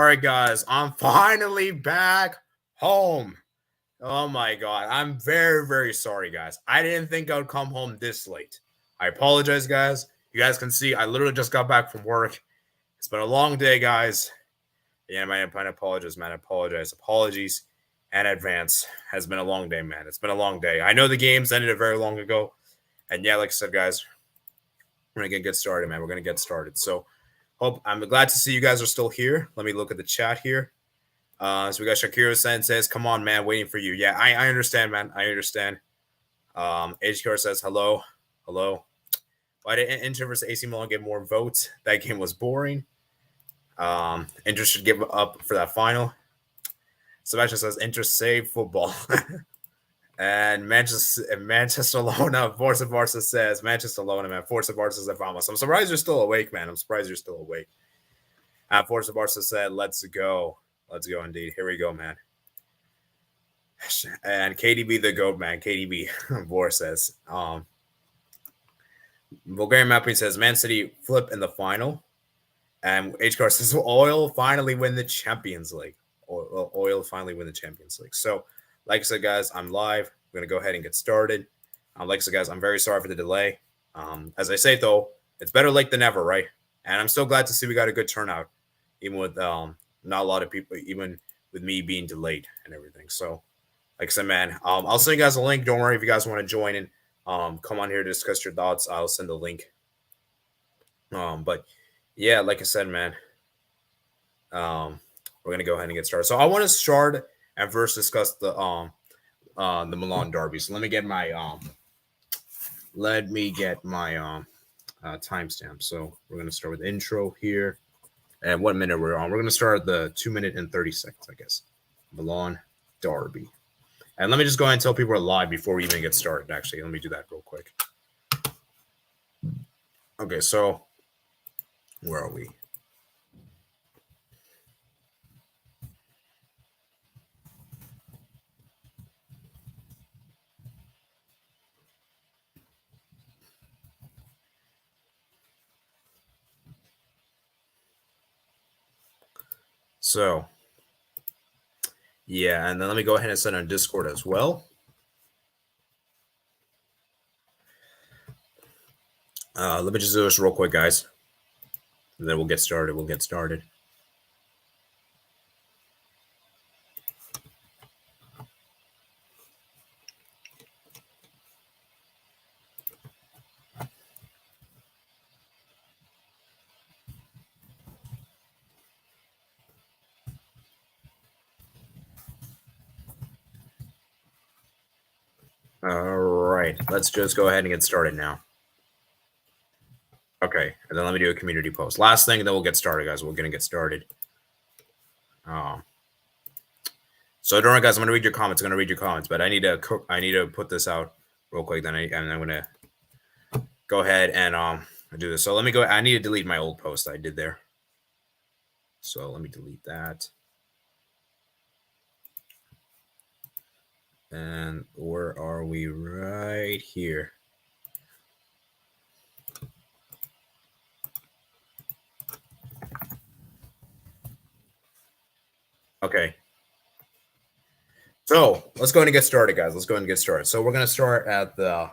right, guys, I'm finally back home. Oh my god, I'm very, very sorry, guys. I didn't think I would come home this late. I apologize, guys. You guys can see I literally just got back from work. It's been a long day, guys. Yeah, man, I apologize, man. I apologize. Apologies in advance. Has been a long day, man. It's been a long day. I know the games ended very long ago. And yeah, like I said, guys, we're going to get started, man. We're going to get started. So, I'm glad to see you guys are still here. Let me look at the chat here. So we got Shakira says, "Come on, man, waiting for you." Yeah, I understand, man. I understand. HQR says, "Hello, hello." Why did Inter versus AC Milan get more votes? That game was boring. Inter should give up for that final. Sebastian says, "Inter save football." And Manchester Lona, Forza Barca says, Manchester Lona, man, Forza Barca says, "Vamos." I'm surprised you're still awake, man. I'm surprised you're still awake. Forza Barca said, "Let's go." Let's go, indeed. Here we go, man. And KDB the GOAT, man. KDB, Vor says. Bulgarian Mapping says, Man City flip in the final. And HCAR says, Oil finally win the Champions League. Oil finally win the Champions League. So, like I said, guys, I'm live. We're going to go ahead and get started. Like I said, guys, I'm very sorry for the delay. As I say, though, it's better late than never, right? And I'm so glad to see we got a good turnout, even with not a lot of people, even with me being delayed and everything. So, like I said, man, I'll send you guys a link. Don't worry if you guys want to join in. Come on here to discuss your thoughts. I'll send the link. But yeah, like I said, man, we're gonna go ahead and get started. So I want to start and first discuss the Milan derby. So let me get my timestamp. So we're gonna start with intro here. And what minute we're on? We're gonna start at the 2 minute and 30 seconds, I guess. Milan derby. And let me just go ahead and tell people we're live before we even get started, actually. Let me do that real quick. Okay, so where are we? So, yeah, and then let me go ahead and send on Discord as well. Let me just do this real quick, guys. And then we'll get started. All right, let's just go ahead and get started now. Okay, and then let me do a community post. Last thing, and then we'll get started, guys. We're gonna get started. So don't worry, guys. I'm gonna read your comments. But I need to put this out real quick. Then I'm gonna go ahead and do this. So let me go. I need to delete my old post I did there. So let me delete that. And where are we? Right here. Okay. So let's go ahead and get started, guys. So we're going to start at the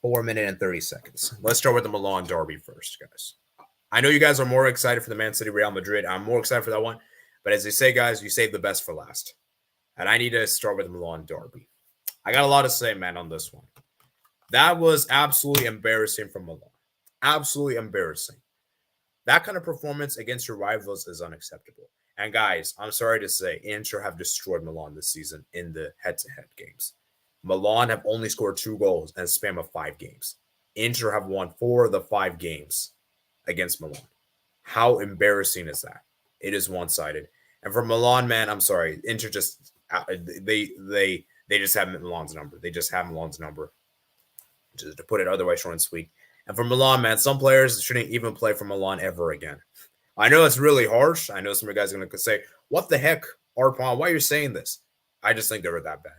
4 minute and 30 seconds. Let's start with the Milan derby first, guys. I know you guys are more excited for the Man City Real Madrid. I'm more excited for that one. But as they say, guys, you save the best for last. And I need to start with the Milan derby. I got a lot to say, man, on this one. That was absolutely embarrassing from Milan. Absolutely embarrassing. That kind of performance against your rivals is unacceptable. And guys, I'm sorry to say, Inter have destroyed Milan this season in the head-to-head games. Milan have only scored 2 goals in a span of 5 games. Inter have won 4 of the 5 games against Milan. How embarrassing is that? It is one-sided. And for Milan, man, I'm sorry. Inter just they just have Milan's number. Just to put it otherwise short and sweet. And for Milan, man, some players shouldn't even play for Milan ever again. I know it's really harsh. I know some of you guys are going to say, what the heck, Arpon? Why are you saying this? I just think they were that bad.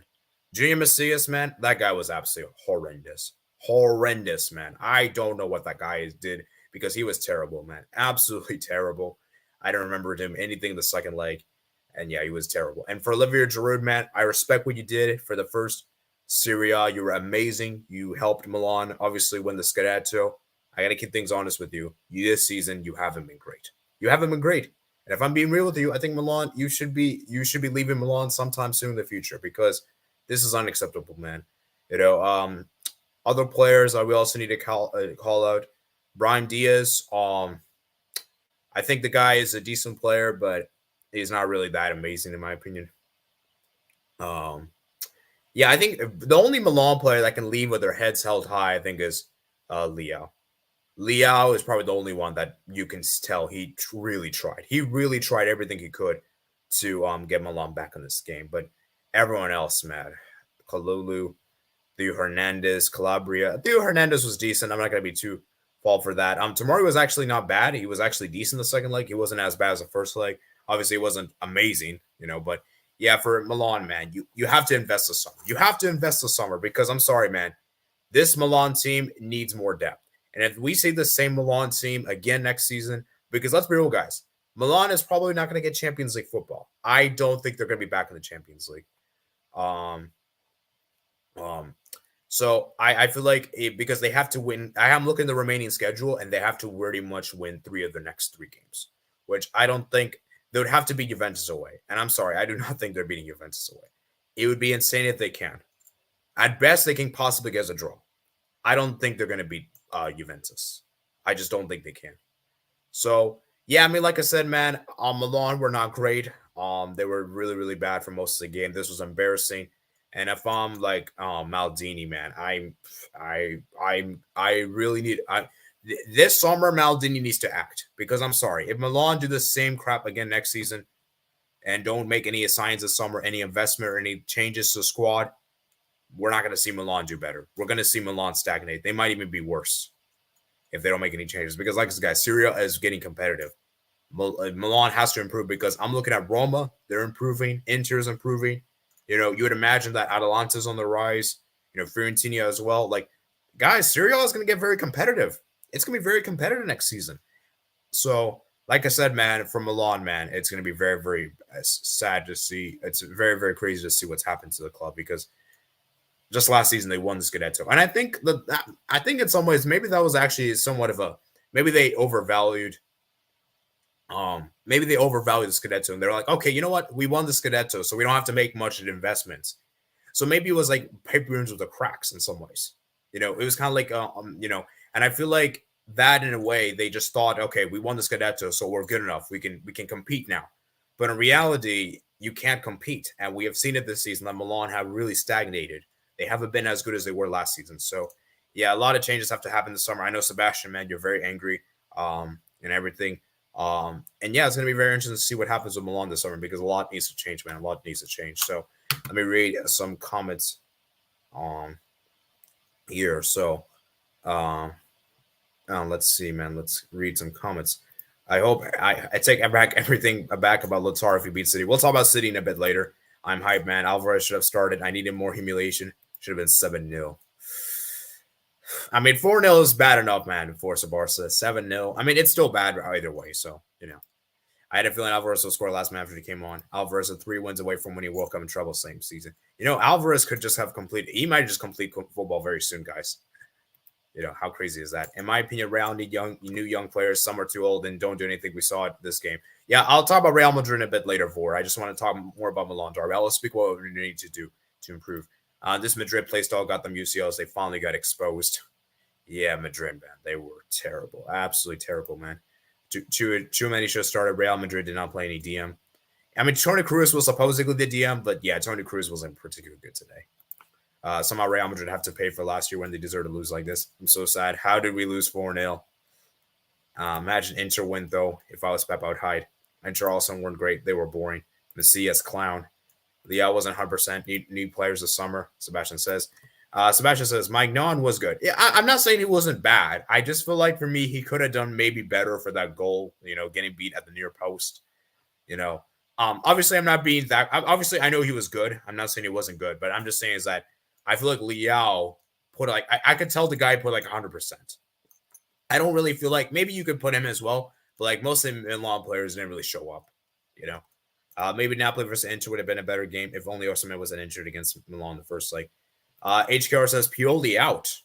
Junior Macias, man, that guy was absolutely horrendous. Horrendous, man. I don't know what that guy did because he was terrible, man. Absolutely terrible. I don't remember him anything in the second leg. And yeah, he was terrible. And for Olivier Giroud, man, I respect what you did for the first Serie A. You were amazing. You helped Milan obviously win the Scudetto. I got to keep things honest with you. This season, you haven't been great. You haven't been great. And if I'm being real with you, I think Milan, you should be leaving Milan sometime soon in the future because this is unacceptable, man. Other players we also need to call out. Brian Diaz. I think the guy is a decent player, but he's not really that amazing in my opinion. Yeah, I think the only Milan player that can leave with their heads held high, I think, is Leao. Leao is probably the only one that you can tell he really tried. He really tried everything he could to get Milan back in this game. But everyone else, man, Kalulu, Theo Hernandez, Calabria. Theo Hernandez was decent. I'm not going to be too fault for that. Tomori was actually not bad. He was actually decent the second leg. He wasn't as bad as the first leg. Obviously, it wasn't amazing, but yeah, for Milan, man, you have to invest this summer. You have to invest this summer because I'm sorry, man, this Milan team needs more depth. And if we see the same Milan team again next season, because let's be real, guys, Milan is probably not going to get Champions League football. I don't think they're going to be back in the Champions League. So I feel like because they have to win, I am looking at the remaining schedule and they have to pretty much win 3 of their next 3 games, which I don't think they would have to beat Juventus away. And I'm sorry, I do not think they're beating Juventus away. It would be insane if they can. At best, they can possibly get a draw. I don't think they're going to beat Juventus. I just don't think they can. So, yeah, I mean, like I said, man, Milan were not great. They were really, really bad for most of the game. This was embarrassing. And if I'm like Maldini, man, I really need this summer Maldini needs to act because I'm sorry if Milan do the same crap again next season and don't make any signs this summer, any investment or any changes to the squad, we're not going to see Milan do better. We're going to see Milan stagnate. They might even be worse if they don't make any changes because, like this guy, Serie A is getting competitive. Milan has to improve because I'm looking at Roma. They're improving. Inter is improving. You would imagine that Atalanta's on the rise. Fiorentina as well. Like, guys, Serie A is going to get very competitive. It's going to be very competitive next season. So, like I said, man, for Milan, man, it's going to be very, very sad to see. It's very, very crazy to see what's happened to the club because just last season they won the Scudetto. And I think in some ways, maybe that was actually somewhat of maybe they overvalued the Scudetto and they're like, okay, you know what? We won the Scudetto, so we don't have to make much of investments. So maybe it was like paper rings with the cracks in some ways. It was kind of like, and I feel like that in a way they just thought, okay, we won the Scudetto, so we're good enough. We can compete now. But in reality, you can't compete, and we have seen it this season that Milan have really stagnated. They haven't been as good as they were last season. So yeah, a lot of changes have to happen this summer. I know Sebastian, man, you're very angry, and everything. And yeah, it's going to be very interesting to see what happens with Milan this summer because a lot needs to change, man. A lot needs to change. So let me read some comments here. So let's see, man. Let's read some comments. I hope I take back everything back about Lautaro if he beats City. We'll talk about City in a bit later. I'm hyped, man. Alvarez should have started. I needed more humiliation. Should have been 7-0. I mean, 4-0 is bad enough, man, for Barca. 7-0. I mean, it's still bad either way. So, I had a feeling Alvarez will score last match after he came on. Alvarez had 3 wins away from winning World Cup in treble same season. Alvarez could just have completed. He might just complete football very soon, guys. How crazy is that? In my opinion, Real need new young players. Some are too old and don't do anything. We saw it this game. Yeah, I'll talk about Real Madrid in a bit later, Vor. I just want to talk more about Milan Derby. I'll speak what we need to do to improve. This Madrid play style got them UCLs. They finally got exposed. Yeah, Madrid, man. They were terrible. Absolutely terrible, man. Too many should have started. Real Madrid did not play any DM. I mean, Toni Kroos was supposedly the DM, but yeah, Toni Kroos wasn't particularly good today. Somehow Real Madrid have to pay for last year when they deserve to lose like this. I'm so sad. How did we lose 4-0? Imagine Inter win, though. If I was Pep, I would hide. Inter also weren't great. They were boring. Messias, clown. Leao wasn't 100%. Need players this summer, Sebastian says. Sebastian says, Magnan was good. Yeah, I'm not saying he wasn't bad. I just feel like for me, he could have done maybe better for that goal, getting beat at the near post. Obviously, I'm not being that. Obviously, I know he was good. I'm not saying he wasn't good, but I'm just saying is that I feel like Leao put I could tell the guy put 100%. I don't really feel like maybe you could put him as well, But like most of the Milan players didn't really show up, you know. Maybe Napoli versus Inter would have been a better game if only Osimhen wasn't injured against Milan in the first leg. HKR says Pioli out.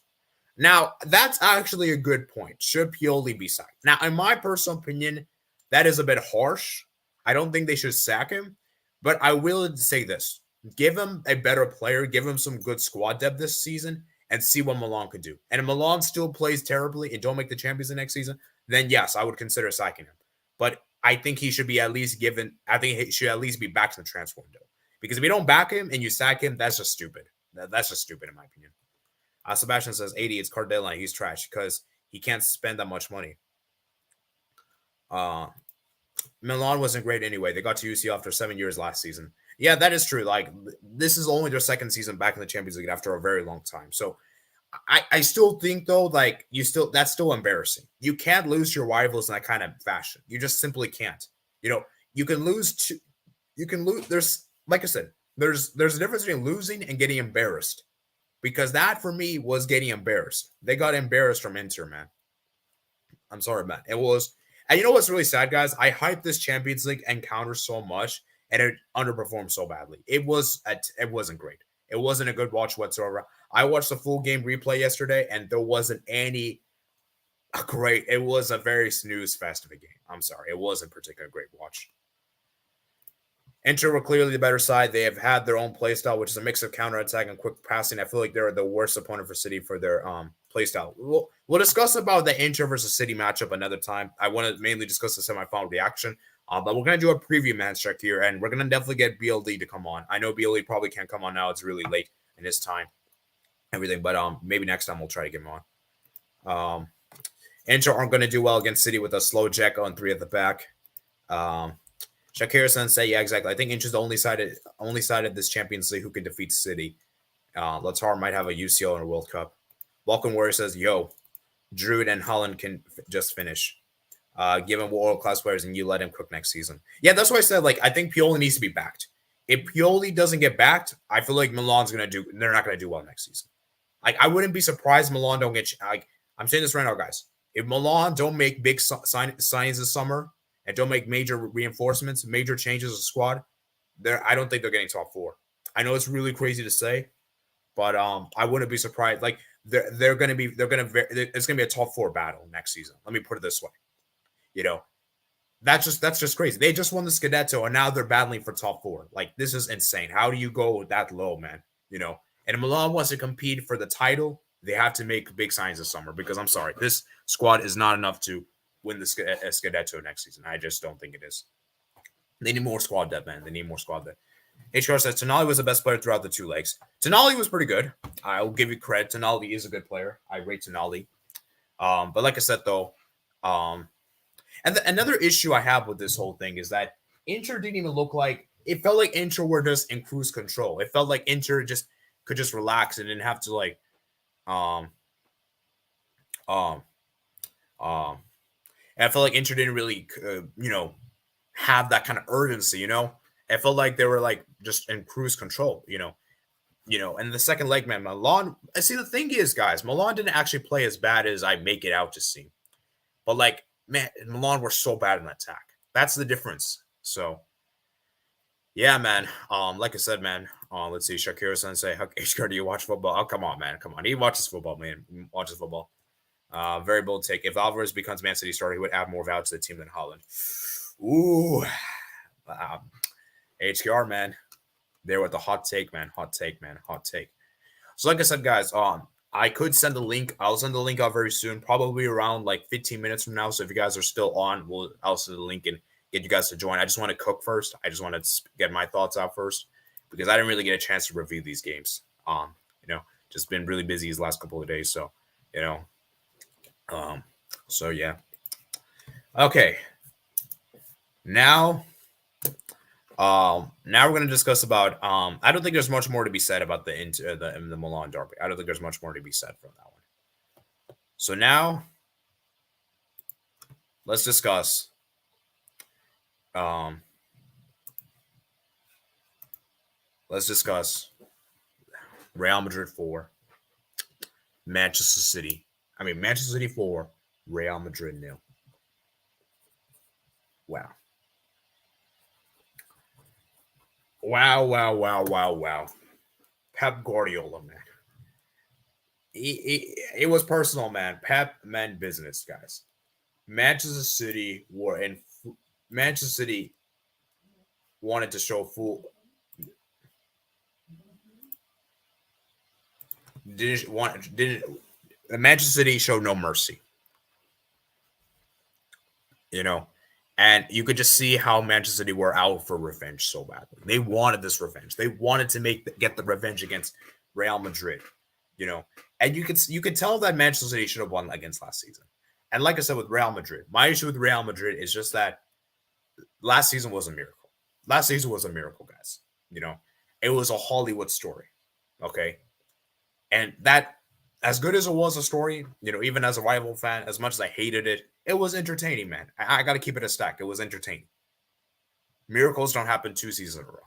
Now, that's actually a good point. Should Pioli be sacked? Now, in my personal opinion, that is a bit harsh. I don't think they should sack him, but I will say this. Give him a better player, give him some good squad depth this season, and see what Milan could do. And if Milan still plays terribly and don't make the Champions the next season, then yes, I would consider sacking him. But I think he should be at least given, I think he should at least be back to the transfer window. Because if you don't back him and you sack him, that's just stupid. That's just stupid in my opinion. Sebastian says 80, it's Cardella. He's trash because he can't spend that much money. Milan wasn't great anyway. They got to UCL after 7 years last season. Yeah, that is true. Like, this is only their second season back in the Champions League after a very long time. So I still think, though, like, that's still embarrassing. You can't lose your rivals in that kind of fashion. You just simply can't. You know, you can lose. There's, like I said, there's a difference between losing and getting embarrassed. Because that, for me, was getting embarrassed. They got embarrassed from Inter, man. I'm sorry, man. It was. And you know what's really sad, guys? I hyped this Champions League encounter so much, and it underperformed so badly. It wasn't great. It wasn't a good watch whatsoever. I watched the full game replay yesterday, and there wasn't any great. It was a very snooze fest of a game. I'm sorry. It wasn't particularly a great watch. Inter were clearly the better side. They have had their own playstyle, which is a mix of counterattack and quick passing. I feel like they're the worst opponent for City for their playstyle. We'll discuss about the Inter versus City matchup another time. I want to mainly discuss the semifinal reaction, but we're going to do a preview match check here, and we're going to definitely get BLD to come on. I know BLD probably can't come on now. It's really late in his time, everything, but maybe next time we'll try to get him on. Inter aren't going to do well against City with a slow Jack on 3 at the back. Shakira Sensei, yeah, exactly. I think Incher's the only side of this Champions League who can defeat City. Latar might have a UCL in a World Cup. Vulcan Warrior says, yo, Druid and Holland can just finish. Give him world-class players and you let him cook next season. Yeah, that's why I said, like, I think Pioli needs to be backed. If Pioli doesn't get backed, I feel like Milan's they're not going to do well next season. Like, I wouldn't be surprised Milan don't get, like, I'm saying this right now, guys. If Milan don't make big signings this summer, and don't make major reinforcements, major changes to the squad, I don't think they're getting top 4. I know it's really crazy to say, but I wouldn't be surprised. Like it's going to be a top 4 battle next season. Let me put it this way. You know, that's just crazy. They just won the Scudetto and now they're battling for top 4. Like, this is insane. How do you go that low, man? You know, and if Milan wants to compete for the title, they have to make big signs this summer because I'm sorry, this squad is not enough to win the Scudetto next season. I just don't think it is. They need more squad depth, man. They need more squad depth. HR says Tonali was the best player throughout the 2 legs. Tonali was pretty good. I'll give you credit. Tonali is a good player. I rate Tonali. But like I said, though, another issue I have with this whole thing is that Inter didn't even look like – it felt like Inter were just in cruise control. It felt like Inter could just relax and didn't have to, like and I felt like Inter didn't really, have that kind of urgency, I felt like they were like just in cruise control, and the second leg, man, Milan, see, the thing is, guys, Milan didn't actually play as bad as I make it out to seem. But like, man, Milan were so bad in attack. That's the difference. So, yeah, man. Like I said, man, let's see, Shakira Sensei, HK, do you watch football? Oh, come on, man. Come on. He watches football, man. He watches football. Very bold take. If Alvarez becomes Man City starter, he would add more value to the team than Holland. Ooh. HKR, man. There with the hot take, man. Hot take, man. Hot take. So like I said, guys, I could send the link. I'll send the link out very soon, probably around like 15 minutes from now. So if you guys are still on, I'll send the link and get you guys to join. I just want to cook first. I just want to get my thoughts out first because I didn't really get a chance to review these games. Just been really busy these last couple of days. So, so yeah. Okay. Now we're going to discuss about, I don't think there's much more to be said about the Milan derby. I don't think there's much more to be said from that one. So now let's discuss, Real Madrid 4, Manchester City 4, Real Madrid 0. Wow. Wow. Pep Guardiola, man. It was personal, man. Pep meant business, guys. Manchester City were in. Manchester City wanted to show full. Didn't Manchester City showed no mercy, you know, and you could just see how Manchester City were out for revenge so badly. They wanted this revenge. They wanted to get the revenge against Real Madrid, you know, and you could tell that Manchester City should have won against last season. And like I said with Real Madrid, my issue with Real Madrid is just that last season was a miracle. Last season was a miracle, guys. You know, it was a Hollywood story. Okay. And that, as good as it was a story, you know, even as a rival fan, as much as I hated it, it was entertaining, man. I got to keep it a stack. It was entertaining. Miracles don't happen 2 seasons in a row.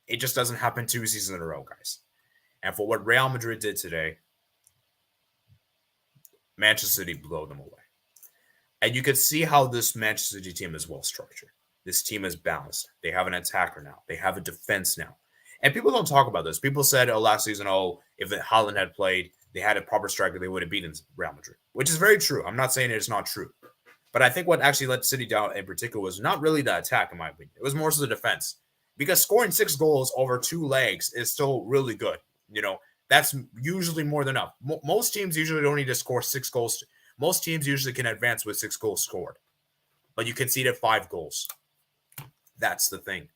It just doesn't happen 2 seasons in a row, guys. And for what Real Madrid did today, Manchester City blew them away. And you could see how this Manchester City team is well structured. This team is balanced. They have an attacker now. They have a defense now. And people don't talk about this. People said, last season, if Haaland had played, they had a proper striker, they would have beaten Real Madrid, which is very true. I'm not saying it's not true. But I think what actually let City down in particular was not really the attack, in my opinion. It was more so the defense. Because scoring 6 goals over 2 legs is still really good. You know, that's usually more than enough. Most teams usually don't need to score 6 goals. Most teams usually can advance with 6 goals scored. But you conceded 5 goals. That's the thing.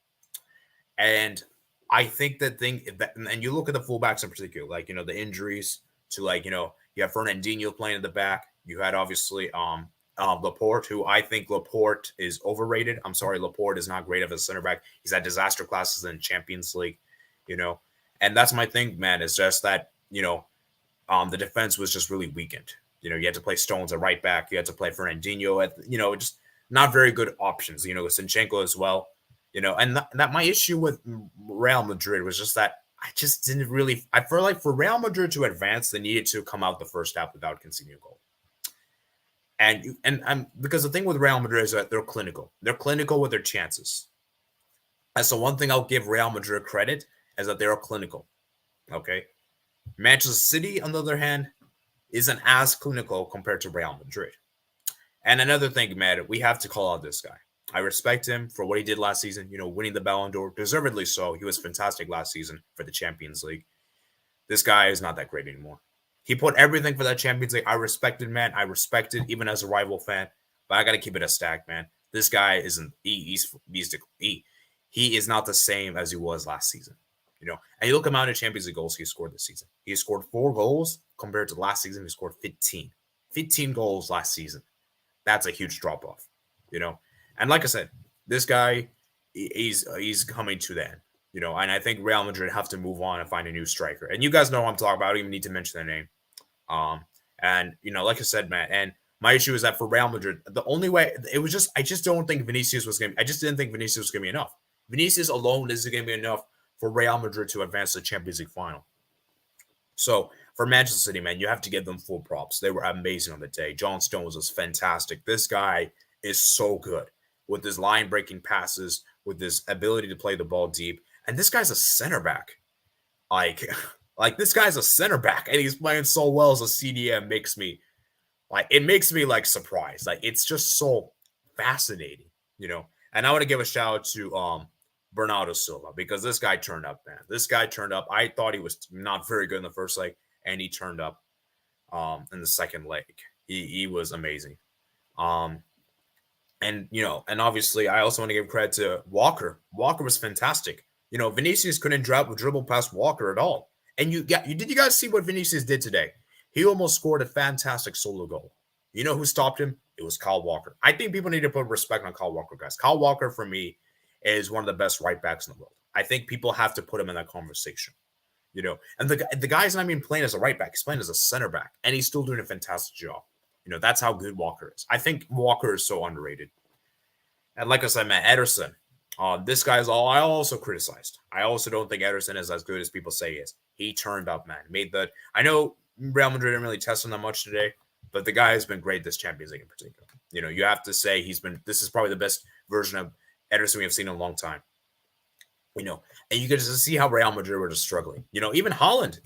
And I think and you look at the fullbacks in particular, like, you know, the injuries to, like, you know, you have Fernandinho playing in the back. You had obviously Laporte, who I think Laporte is overrated. I'm sorry, Laporte is not great of a center back. He's had disaster classes in Champions League, you know. And that's my thing, man. It's just that, you know, the defense was just really weakened. You know, you had to play Stones at right back. You had to play Fernandinho at, you know, just not very good options. You know, Zinchenko as well. You know, and that my issue with Real Madrid was just that I just didn't really. I feel like for Real Madrid to advance, they needed to come out the first half without conceding a goal. And because the thing with Real Madrid is that they're clinical. They're clinical with their chances. And so one thing I'll give Real Madrid credit is that they're clinical. Okay, Manchester City, on the other hand, isn't as clinical compared to Real Madrid. And another thing, man, we have to call out this guy. I respect him for what he did last season, you know, winning the Ballon d'Or, deservedly so. He was fantastic last season for the Champions League. This guy is not that great anymore. He put everything for that Champions League. I respected, man. I respected even as a rival fan, but I got to keep it a stack, man. This guy isn't, he is not the same as he was last season, you know. And you look at the amount of Champions League goals he scored this season. He scored 4 goals compared to last season. He scored 15. 15 goals last season. That's a huge drop off, you know. And like I said, this guy, he's coming to the end, you know, and I think Real Madrid have to move on and find a new striker. And you guys know what I'm talking about. I don't even need to mention their name. And, you know, like I said, man, and my issue is that for Real Madrid, the only way, it was just, I just don't think Vinicius was going to, I just didn't think Vinicius was going to be enough. Vinicius alone isn't going to be enough for Real Madrid to advance to the Champions League final. So for Manchester City, man, you have to give them full props. They were amazing on the day. John Stones was fantastic. This guy is so good with his line-breaking passes, with his ability to play the ball deep. And this guy's a center back. Like this guy's a center back, and he's playing so well as a CDM. Makes me surprised. Like, it's just so fascinating, you know. And I want to give a shout out to Bernardo Silva, because this guy turned up, man. This guy turned up. I thought he was not very good in the first leg, and he turned up in the second leg. He was amazing. And, you know, and obviously I also want to give credit to Walker. Walker was fantastic. You know, Vinicius couldn't dribble past Walker at all. And you guys see what Vinicius did today? He almost scored a fantastic solo goal. You know who stopped him? It was Kyle Walker. I think people need to put respect on Kyle Walker, guys. Kyle Walker, for me, is one of the best right backs in the world. I think people have to put him in that conversation. You know, and the guy's not even playing as a right back. He's playing as a center back, and he's still doing a fantastic job. You know, that's how good Walker is. I think Walker is so underrated. And like I said, man, Ederson, this guy's all I also criticized. I also don't think Ederson is as good as people say he is. He turned up, man. I know Real Madrid didn't really test him that much today, but the guy has been great this Champions League in particular. You know, you have to say this is probably the best version of Ederson we have seen in a long time. And you can just see how Real Madrid were just struggling. Even Holland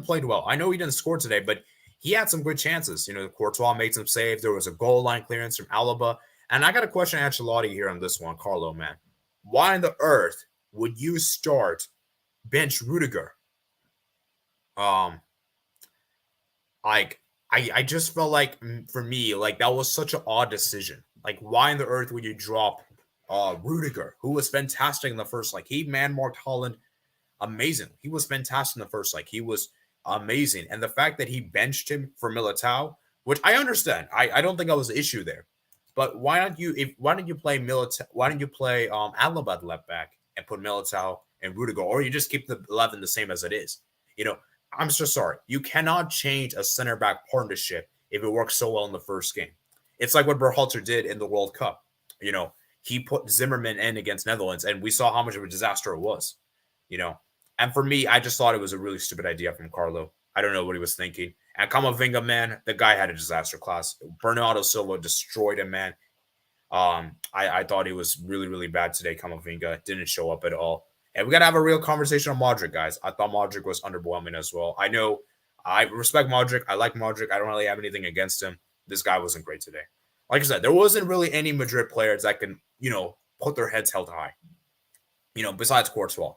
played well. I know he didn't score today, but he had some good chances. Courtois made some saves. There was a goal line clearance from Alaba. And I got a question to Ancelotti here on this one, Carlo, man. Why on the earth would you start bench Rudiger? I just felt like, for me, like that was such an odd decision. Like, why on the earth would you drop Rudiger, who was fantastic in the first leg? He man-marked Holland amazing. He was fantastic in the first leg. He was amazing. And the fact that he benched him for Militao, which I understand. I don't think that was the issue there. But why don't you play Militao? Why don't you play Alaba at left back and put Militao and Rudiger, or you just keep the 11 the same as it is? I'm so sorry. You cannot change a center back partnership if it works so well in the first game. It's like what Berhalter did in the World Cup. He put Zimmerman in against Netherlands, and we saw how much of a disaster it was. And for me, I just thought it was a really stupid idea from Carlo. I don't know what he was thinking. And Camavinga, man, the guy had a disaster class. Bernardo Silva destroyed him, man. I thought he was really, really bad today. Camavinga didn't show up at all. And we got to have a real conversation on Modric, guys. I thought Modric was underwhelming as well. I know I respect Modric. I like Modric. I don't really have anything against him. This guy wasn't great today. Like I said, there wasn't really any Madrid players that can, put their heads held high, besides Courtois,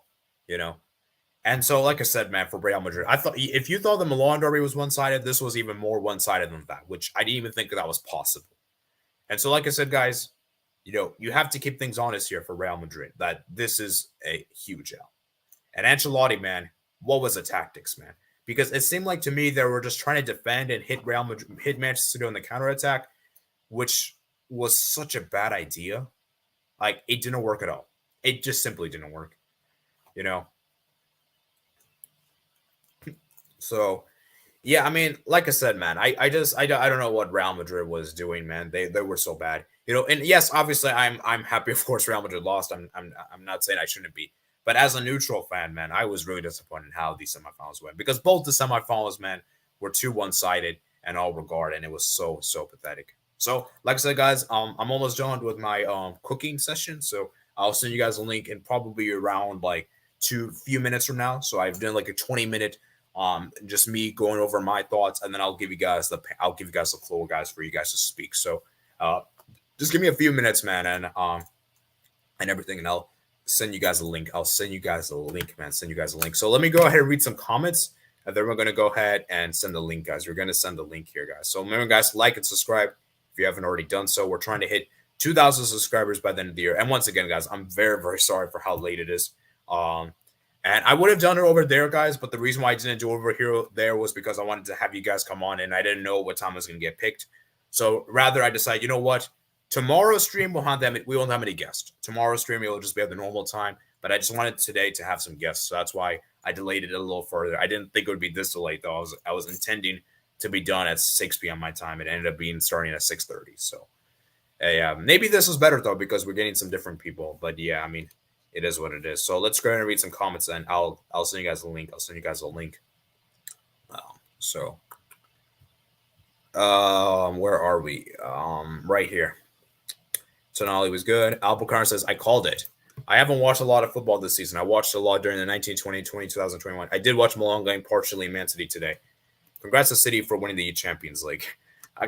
And so, like I said, man, for Real Madrid, I thought if you thought the Milan derby was one-sided, this was even more one-sided than that, which I didn't even think that was possible. And so, like I said, guys, you have to keep things honest here for Real Madrid, that this is a huge L. And Ancelotti, man, what was the tactics, man? Because it seemed like to me they were just trying to defend and hit Real Madrid, hit Manchester City on the counterattack, which was such a bad idea. Like, it didn't work at all. It just simply didn't work, So, yeah, I mean, like I said, man, I don't know what Real Madrid was doing, man. They were so bad, And yes, obviously, I'm happy, of course, Real Madrid lost. I'm not saying I shouldn't be, but as a neutral fan, man, I was really disappointed in how these semifinals went, because both the semifinals, man, were too one-sided in all regard, and it was so pathetic. So, like I said, guys, I'm almost done with my cooking session, so I'll send you guys a link in probably around like few minutes from now. So I've done like a 20-minute. Just me going over my thoughts, and then I'll give you guys the floor, guys, for you guys to speak. So, just give me a few minutes, man, and everything, and I'll send you guys a link. I'll send you guys a link, man. Send you guys a link. So let me go ahead and read some comments, and then we're gonna go ahead and send the link, guys. We're gonna send the link here, guys. So remember, guys, like and subscribe if you haven't already done so. We're trying to hit 2,000 subscribers by the end of the year. And once again, guys, I'm very, very sorry for how late it is. And I would have done it over there, guys, but the reason why I didn't do it there was because I wanted to have you guys come on, and I didn't know what time I was going to get picked. So rather, I decided, you know what? Tomorrow's stream we won't have any guests. Tomorrow's stream will just be at the normal time, but I just wanted today to have some guests, so that's why I delayed it a little further. I didn't think it would be this delayed, though. I was intending to be done at 6 p.m. my time. It ended up starting at 6:30. So, yeah, maybe this was better though, because we're getting some different people. But yeah, I mean, it is what it is. So let's go ahead and read some comments, and I'll send you guys a link. Where are we? Right here. Tonali was good. Albuquerque says, I called it. I haven't watched a lot of football this season. I watched a lot during the 1920, 2021. I did watch Milan game partially, Man City today. Congrats to City for winning the Champions League.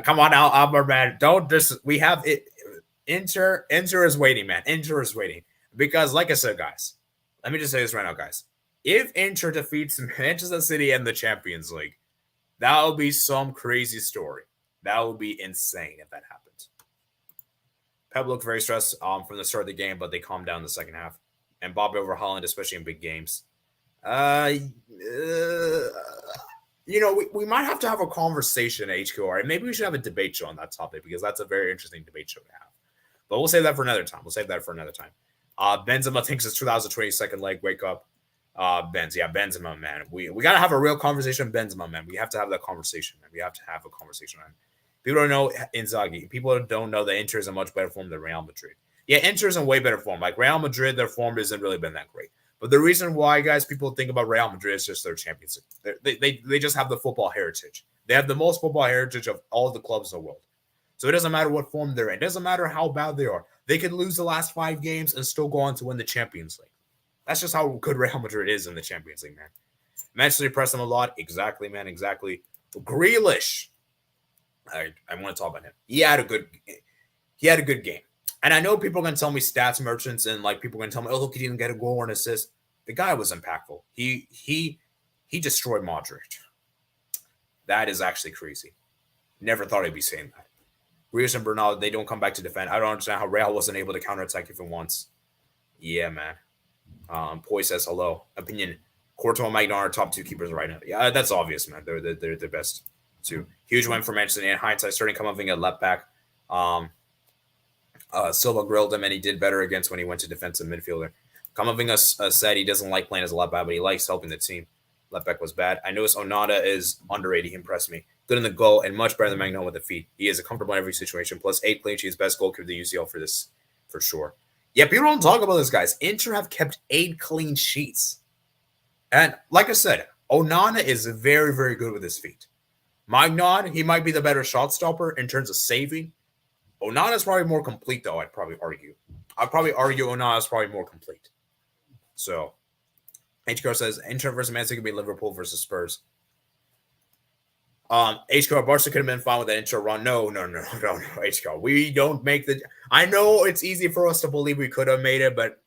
Come on, Albert, man. Don't just. We have it. Inter is waiting, man. Inter is waiting. Because, like I said, guys, let me just say this right now, guys. If Inter defeats Manchester City in the Champions League, that would be some crazy story. That would be insane if that happens. Pep looked very stressed from the start of the game, but they calmed down in the second half. And Bobby over Holland, especially in big games. We might have to have a conversation at HQR. Maybe we should have a debate show on that topic, because that's a very interesting debate show to have. But we'll save that for another time. Benzema thinks it's 2022 leg. Wake up. Benzema, man. We got to have a real conversation, Benzema, man. We have to have that conversation, man. We have to have a conversation, man. People don't know Inzaghi. People don't know that Inter is in much better form than Real Madrid. Yeah, Inter is in way better form. Like Real Madrid, their form hasn't really been that great. But the reason why, guys, people think about Real Madrid is just their Champions League. They just have the football heritage. They have the most football heritage of all the clubs in the world. So it doesn't matter what form they're in. It doesn't matter how bad they are. they could lose the last 5 games and still go on to win the Champions League. That's just how good Real Madrid is in the Champions League, man. Manchester press them a lot. Exactly, man. Exactly. Grealish. I want to talk about him. He had a good game. And I know people are going to tell me stats merchants and like people are going to tell me, oh, look, he didn't get a goal or an assist. The guy was impactful. He destroyed Modric. That is actually crazy. Never thought I'd be saying that. Grealish and Bernal, they don't come back to defend. I don't understand how Real wasn't able to counterattack even once. Yeah, man. Poi says hello. Opinion. Courtois and Maignan are top 2 keepers right now. Yeah, that's obvious, man. They're the best 2. Huge win for Manchester United. In hindsight, starting Camavinga at left back. Silva grilled him, and he did better against when he went to defensive midfielder. Camavinga said he doesn't like playing as a left back, but he likes helping the team. Left back was bad. I noticed Onana is underrated. He impressed me. Good in the goal and much better than Maignan with the feet. He is a comfortable in every situation. Plus 8 clean sheets, best goalkeeper of the UCL for this, for sure. Yeah, people don't talk about this, guys. Inter have kept 8 clean sheets. And like I said, Onana is very, very good with his feet. Maignan, he might be the better shot stopper in terms of saving. Onana is probably more complete, though, I'd probably argue. Onana is probably more complete. So, HCR says, Inter versus Man City could be Liverpool versus Spurs. HCR, Barca could have been fine with that Inter run. No, HCR. We don't make the... I know it's easy for us to believe we could have made it, but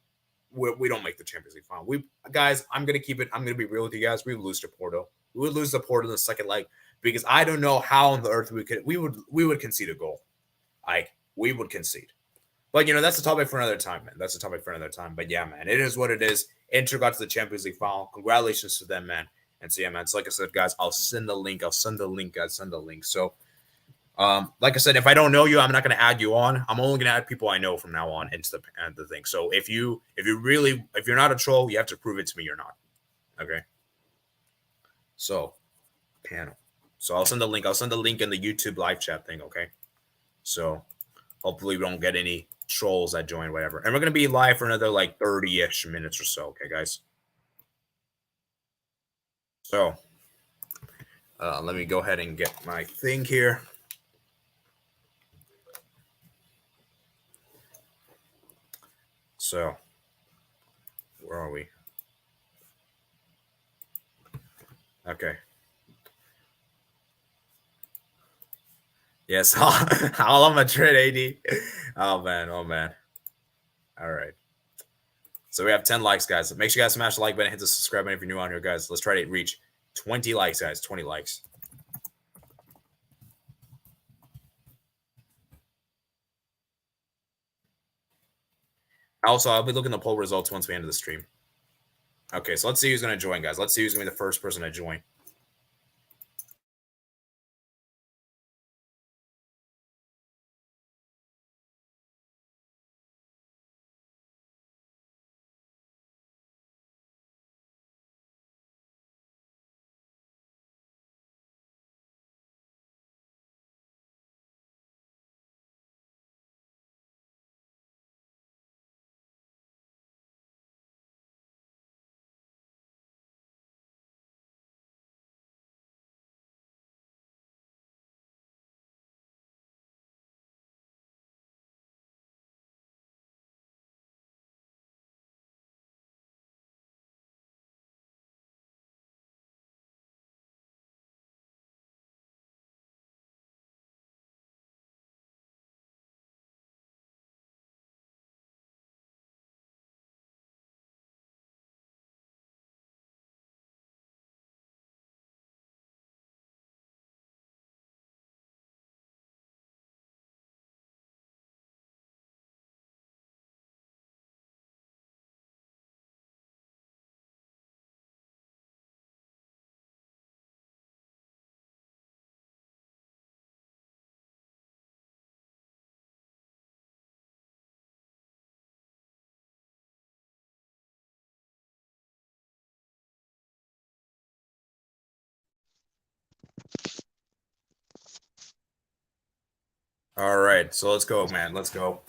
we don't make the Champions League final. Guys, I'm going to keep it... I'm going to be real with you guys. We would lose to Porto. We would lose to Porto in the second leg because I don't know how on the earth we would concede a goal. We would concede. But, that's a topic for another time, man. That's a topic for another time. But, yeah, man, it is what it is. Inter got to the Champions League final. Congratulations to them, man. And so, yeah, man, so like I said, guys, I'll send the link. Send the link. So, like I said, if I don't know you, I'm not going to add you on. I'm only going to add people I know from now on into the thing. So, if you're not a troll, you have to prove it to me you're not. Okay? So, panel. So, I'll send the link. I'll send the link in the YouTube live chat thing, okay? So, hopefully we don't get any trolls that join, whatever. And we're going to be live for another, 30-ish minutes or so, okay, guys? So, let me go ahead and get my thing here. So, where are we? Okay. Yes, all Madrid, AD. Oh, man. All right. So we have 10 likes, guys. Make sure you guys smash the like button, hit the subscribe button if you're new on here, guys. Let's try to reach 20 likes, guys. 20 likes. Also, I'll be looking at the poll results once we end the stream. Okay, so let's see who's going to join, guys. Let's see who's going to be the first person to join. All right, so let's go, man. Let's go.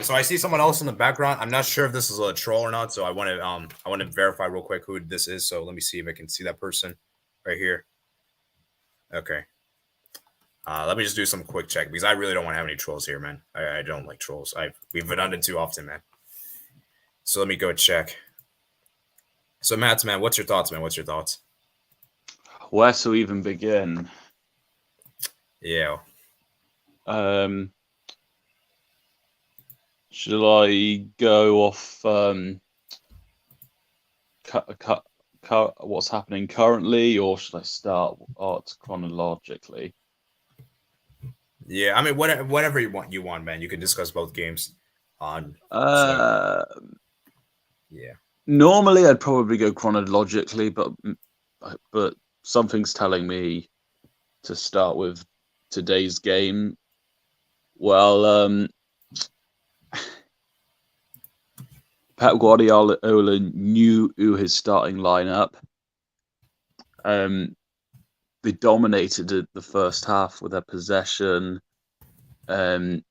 So I see someone else in the background. I'm not sure if this is a troll or not. So I want to verify real quick who this is. So let me see if I can see that person right here. Okay. Let me just do some quick check because I really don't want to have any trolls here, man. I don't like trolls. We've been redundant too often, man. So let me go check. So Matt, man, what's your thoughts, man? What's your thoughts? Where to even begin? Yeah. Shall I go off what's happening currently, or should I start chronologically? Yeah, I mean, whatever you want, man. You can discuss both games on. Yeah. Normally, I'd probably go chronologically, but something's telling me to start with today's game. Well, Pep Guardiola knew his starting lineup. They dominated the first half with their possession, not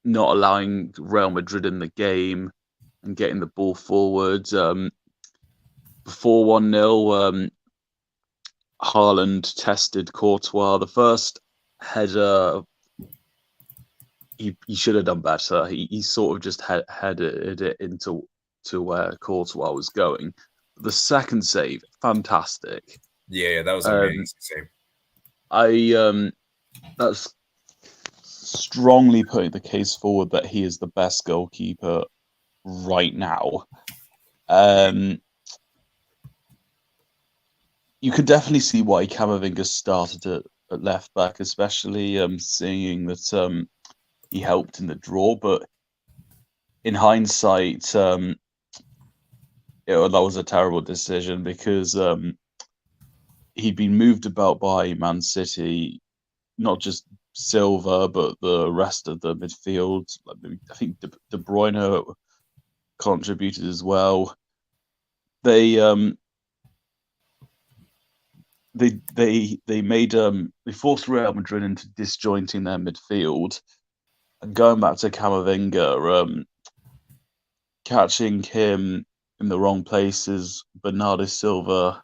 allowing Real Madrid in the game and getting the ball forward. Before 1-0, Haaland tested Courtois. The first header, he should have done better. He sort of just headed it into where Courtois was going. The second save, fantastic. Yeah, that was amazing save. That's strongly putting the case forward that he is the best goalkeeper right now. You could definitely see why Camavinga started at left back, especially seeing that he helped in the draw. But in hindsight, that was a terrible decision because he'd been moved about by Man City, not just Silva, but the rest of the midfield. I think De Bruyne contributed as well. They forced Real Madrid into disjointing their midfield, and going back to Camavinga, catching him in the wrong places. Bernardo Silva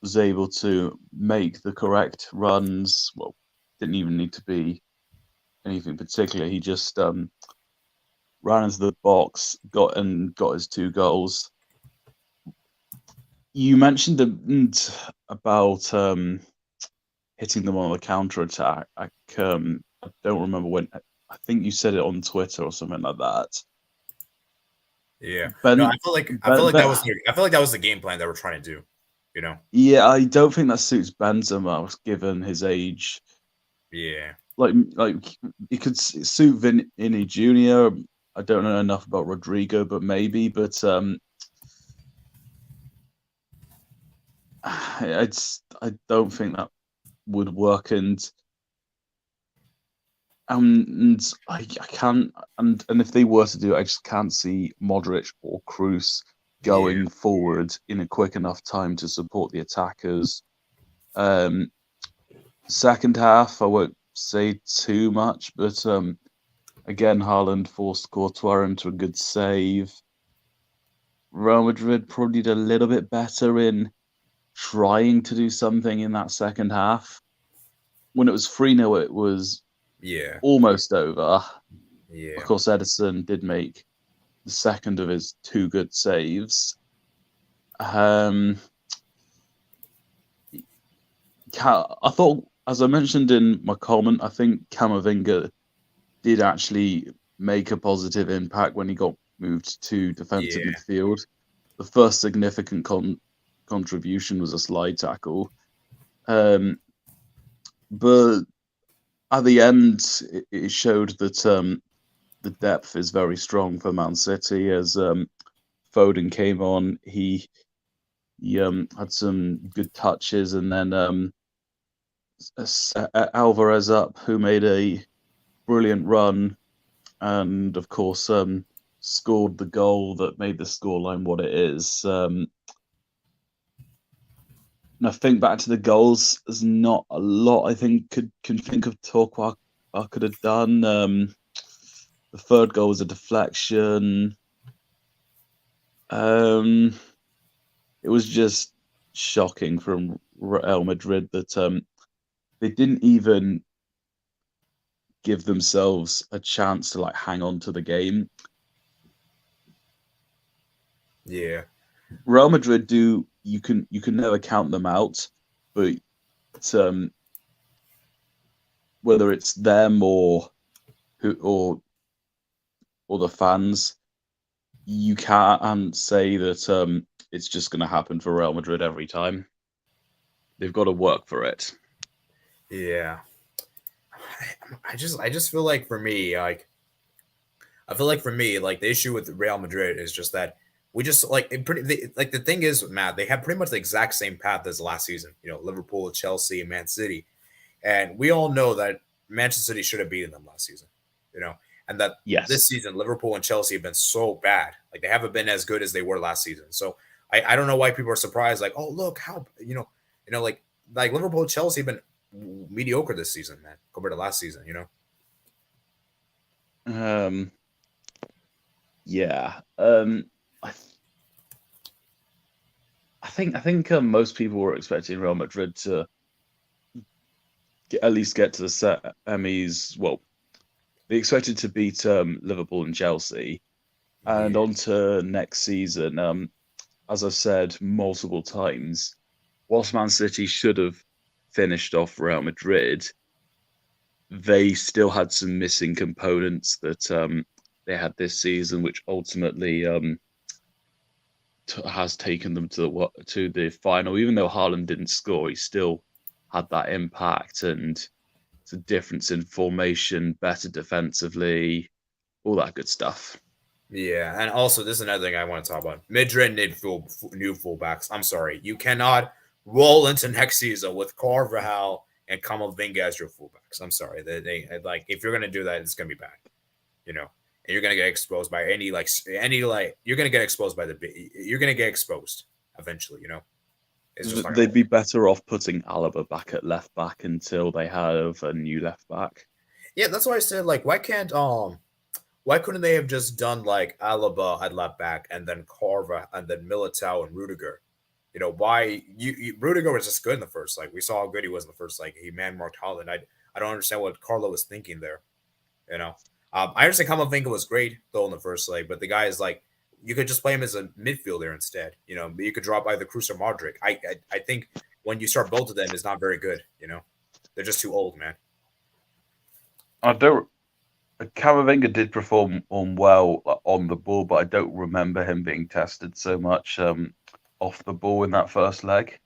was able to make the correct runs. Well, didn't even need to be anything particular. He just ran into the box, got his 2 goals. You mentioned about hitting them on the counter attack. I don't remember when. I think you said it on Twitter or something like that. Yeah. No, I feel like that was the game plan that we're trying to do. You know. Yeah, I don't think that suits Benzema given his age. Yeah. Like it could suit Vinny Jr. I don't know enough about Rodrigo, but maybe. But I don't think that would work, and I can't, and if they were to do it, I just can't see Modric or Kroos going forward in a quick enough time to support the attackers. Second half, I won't say too much, but again, Haaland forced Courtois into a good save. Real Madrid probably did a little bit better in trying to do something in that second half. When it was 3-0, it was almost over. Yeah. Of course, Ederson did make the second of his 2 good saves. I thought, as I mentioned in my comment, I think Camavinga did actually make a positive impact when he got moved to defensive midfield. The first significant contribution was a slide tackle. But at the end, it showed that the depth is very strong for Man City. As Foden came on, he had some good touches, and then Alvarez up, who made a brilliant run, and of course scored the goal that made the scoreline what it is. And I think back to the goals, there's not a lot I think can think of Torquay I could have done. The third goal was a deflection. It was just shocking from Real Madrid that they didn't even give themselves a chance to like hang on to the game. Yeah. Real Madrid do you can never count them out, but whether it's them or who or the fans, you can't say that it's just going to happen for Real Madrid every time. They've got to work for it. Yeah. I just feel like for me, like the issue with Real Madrid is just that we just like the thing is, Matt, they have pretty much the exact same path as last season. You know, Liverpool, Chelsea, and Man City, and we all know that Manchester City should have beaten them last season. You know, and that this season Liverpool and Chelsea have been so bad. Like they haven't been as good as they were last season. So I don't know why people are surprised. Like, oh look how like Liverpool and Chelsea have been mediocre this season, man, compared to last season. You know. Yeah. I think most people were expecting Real Madrid to at least get to the semis. Well, they expected to beat Liverpool and Chelsea, and on to next season. As I've said multiple times, whilst Man City should have finished off Real Madrid, they still had some missing components that they had this season, which ultimately has taken them to the final. Even though Haaland didn't score, he still had that impact, and it's a difference in formation, better defensively, all that good stuff. Yeah, and also this is another thing I want to talk about. Madrid need new fullbacks. I'm sorry, you cannot roll into next season with Carvajal and Camavinga as your fullbacks. I'm sorry, they like if you're gonna do that, it's gonna be bad, you know. And you're gonna get exposed by you're gonna get exposed by you're gonna get exposed eventually, you know. They'd be better off putting Alaba back at left back until they have a new left back. Yeah, that's why I said like why couldn't they have just done like Alaba at left back and then Carva and then Militao and Rudiger? You know, why Rudiger was just good in the first. Like we saw how good he was in the first. Like he man marked Holland. I don't understand what Carlo was thinking there. You know, I understand Camavinga was great though in the first leg, but the guy is like you could just play him as a midfielder instead. You know, you could drop either Cruz or Modric. I think when you start both of them, is not very good. You know, they're just too old, man. I don't. Camavinga did perform well on the ball, but I don't remember him being tested so much off the ball in that first leg.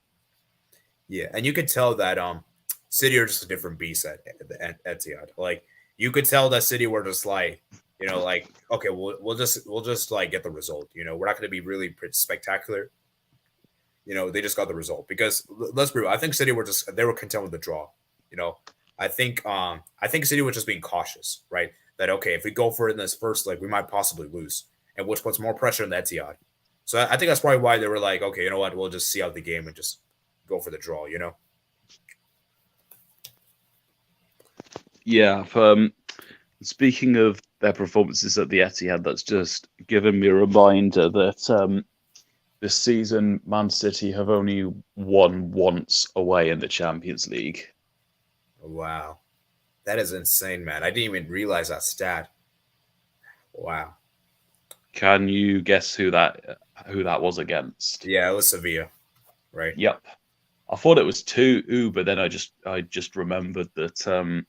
Yeah, and you could tell that City are just a different beast at Etihad. Like you could tell that City were just like, you know, like okay, we'll just like get the result. You know, we're not going to be really spectacular. You know, they just got the result because let's be real. I think City they were content with the draw. You know, I think City was just being cautious, right? That okay, if we go for it in this first leg, we might possibly lose, and which puts more pressure on the Etihad. So I think that's probably why they were like, okay, you know what, we'll just see out the game and just go for the draw, you know? Yeah. Speaking of their performances at the Etihad, that's just given me a reminder that this season Man City have only won once away in the Champions League. Wow. That is insane, man. I didn't even realize that stat. Wow. Can you guess who that was against? Yeah, it was Sevilla, right? Yep. I thought it was 2-2, but then I just remembered that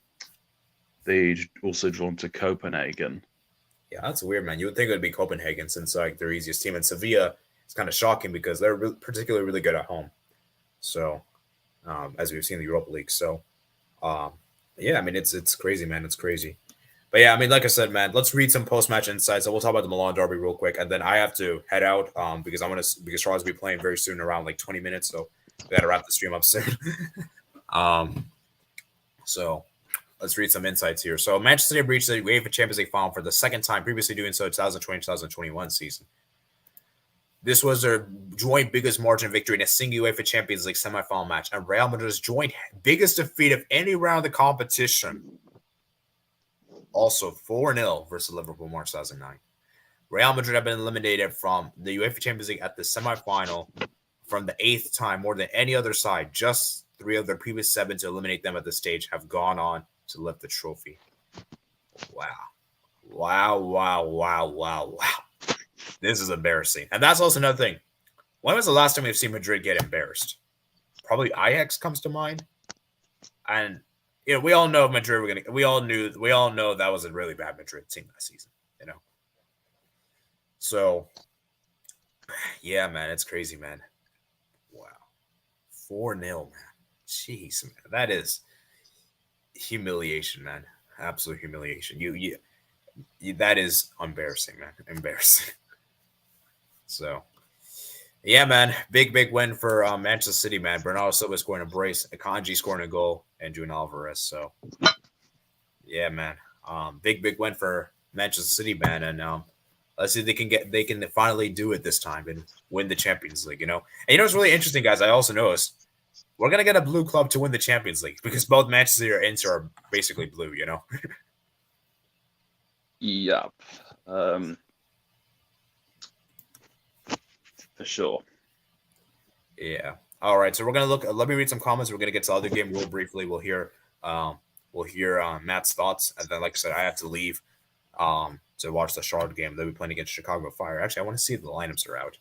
they'd also drawn to Copenhagen. Yeah, that's weird, man. You would think it would be Copenhagen since like their easiest team, and Sevilla is kind of shocking because they're particularly really good at home. So, as we've seen in the Europa League, so yeah, I mean it's crazy, man. It's crazy. But yeah, I mean, like I said, man, let's read some post-match insights. So we'll talk about the Milan derby real quick, and then I have to head out because Charles will be playing very soon, around like 20 minutes. So we got to wrap the stream up soon. So let's read some insights here. So Manchester City reached the UEFA Champions League final for the second time, previously doing so 2020-2021 season. This was their joint biggest margin victory in a single UEFA Champions League semifinal match, and Real Madrid's joint biggest defeat of any round of the competition. Also 4-0 versus Liverpool March 2009. Real Madrid have been eliminated from the UEFA Champions League at the semifinal from the 8th time, more than any other side, just 3 of their previous 7 to eliminate them at this stage have gone on to lift the trophy. Wow. Wow, wow, wow, wow, wow. This is embarrassing. And that's also another thing. When was the last time we've seen Madrid get embarrassed? Probably Ajax comes to mind. And we all know Madrid we all know that was a really bad Madrid team last season, So yeah, man, it's crazy, man. Wow. 4-0, man. Jeez, man. That is humiliation, man. Absolute humiliation. You that is embarrassing, man. Embarrassing. So, yeah, man. Big win for Manchester City, man. Bernardo Silva scoring a brace, Akanji scoring a goal, and Julian Alvarez. So, yeah, man. Big win for Manchester City, man. And let's see if they can finally do it this time and win the Champions League, And what's really interesting, guys, I also noticed we're going to get a blue club to win the Champions League because both Manchester and Inter are basically blue, Yep. For sure. Yeah. All right. So we're going to look. Let me read some comments. We're going to get to the other game real briefly. We'll hear Matt's thoughts. And then, like I said, I have to leave to watch the Charlotte game. They'll be playing against Chicago Fire. Actually, I want to see if the lineups are out.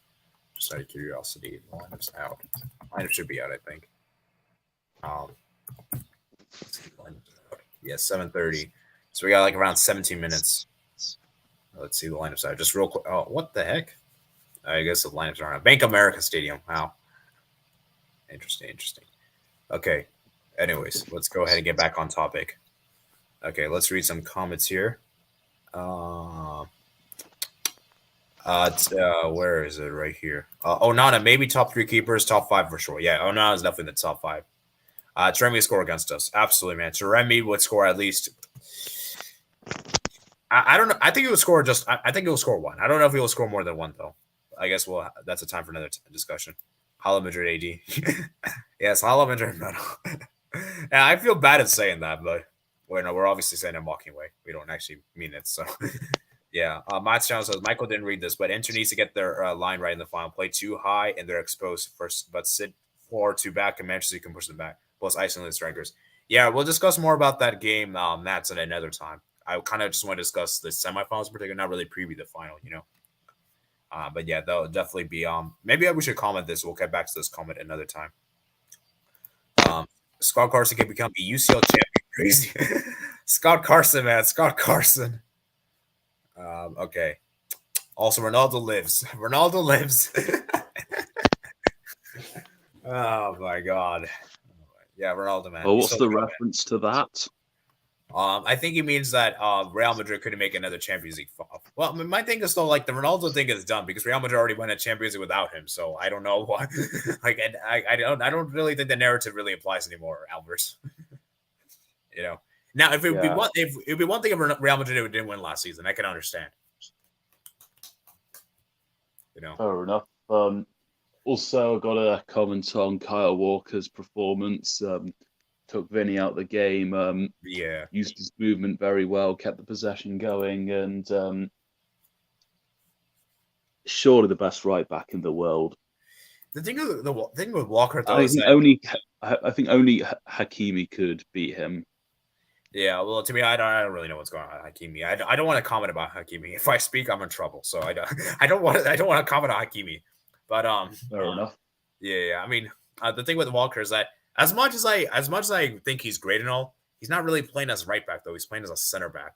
Just out of curiosity, the lineups out. Lineups should be out, I think. Yeah, 7:30. So we got like around 17 minutes. Let's see the lineups out. Just real quick. Oh, what the heck? I guess the lineups aren't out. Bank of America Stadium. Wow. Interesting. Okay. Anyways, let's go ahead and get back on topic. Okay, let's read some comments here. Where is it? Right here. Onana, maybe top 3 keepers, top 5 for sure. Yeah, Onana is definitely in the top 5. Taremi score against us. Absolutely, man. Taremi would score at least. I don't know. I think he will score I think he will score 1. I don't know if he will score more than 1 though. I guess that's a time for another discussion. Hala Madrid AD. Yes, Hala Madrid medal. Yeah, I feel bad at saying that, but we're obviously saying it in a mocking way. We don't actually mean it. So, yeah. Matt's channel says Michael didn't read this, but Inter needs to get their line right in the final. Play too high and they're exposed first, but sit 4-2 back and Manchester can push them back. Plus isolating the strikers. Yeah, we'll discuss more about that game, Matt's at another time. I kind of just want to discuss the semifinals in particular, not really preview the final, But yeah, that'll definitely be maybe we should comment this. We'll get back to this comment another time. Scott Carson can become a UCL champion. Crazy. Scott Carson, man. Scott Carson. Okay. Also, Ronaldo lives. Ronaldo lives. Oh my God. Yeah, Ronaldo, man. Well, what's the reference to that? I think he means that Real Madrid couldn't make another Champions League. Well, I mean, my thing is though, like the Ronaldo thing is done because Real Madrid already won a Champions League without him. So I don't know why. Like, and I don't really think the narrative really applies anymore, Albert. Now if it would be one thing if Real Madrid didn't win last season, I can understand. Fair enough. Also, I got a comment on Kyle Walker's performance. Took Vinny out the game. Used his movement very well, kept the possession going, and surely the best right back in the world. The thing with Walker, though, I think only Hakimi could beat him. Yeah, well, to me, I don't really know what's going on with Hakimi. I don't want to comment about Hakimi. If I speak, I'm in trouble. So I don't want to comment on Hakimi. But fair enough. Yeah. I mean, the thing with Walker is that as much as I think he's great and all, he's not really playing as right back though. He's playing as a center back.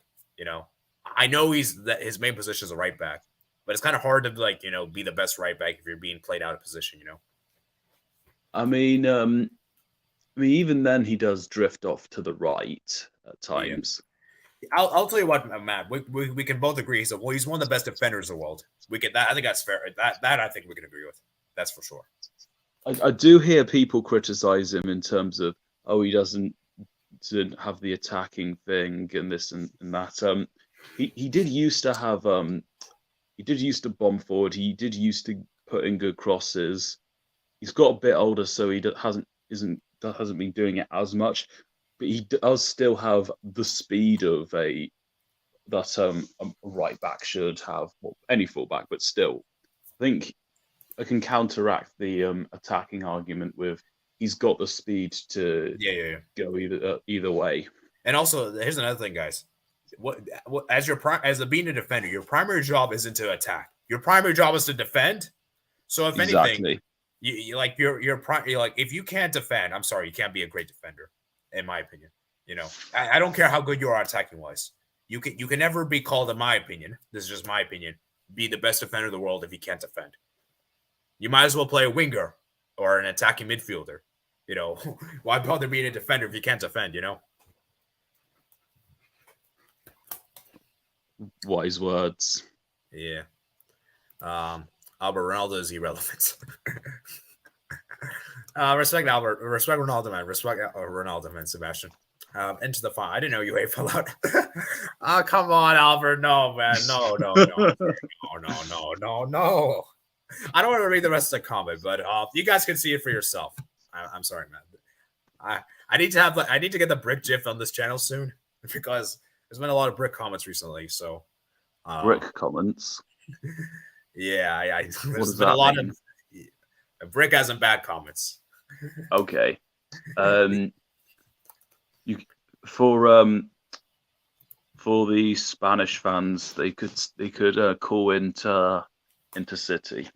I know his main position is a right back, but it's kind of hard to be the best right back if you're being played out of position. I mean, even then he does drift off to the right at times. Yeah. I'll tell you what, Matt. We can both agree. He's one of the best defenders in the world. I think that's fair. That I think we can agree with. That's for sure. I do hear people criticize him in terms of he doesn't have the attacking thing and this and that. He did used to have he did used to bomb forward. He did used to put in good crosses. He's got a bit older, so he hasn't been doing it as much. But he does still have the speed of a right back should have. Well, any fullback, but still, I think I can counteract the attacking argument with he's got the speed to go either way. And also, here's another thing, guys. What as being a defender, your primary job isn't to attack. Your primary job is to defend. So if anything, you're like if you can't defend, I'm sorry, you can't be a great defender, in my opinion. I don't care how good you are attacking wise. You can never be called, in my opinion, this is just my opinion, be the best defender in the world if you can't defend. You might as well play a winger or an attacking midfielder. Why bother being a defender if you can't defend? Wise words. Yeah. Albert Ronaldo is irrelevant. Respect Albert. Respect Ronaldo, man. Respect Ronaldo, man. Sebastian. Into the final. I didn't know UEFA allowed. Oh, come on, Albert. No, man. No. No. I don't want to read the rest of the comment, but you guys can see it for yourself. I'm sorry, man. I need to get the brick GIF on this channel soon because there's been a lot of brick comments recently. So brick comments. Yeah, there's been a lot of brick has some bad comments. Okay. For the Spanish fans, they could call into City.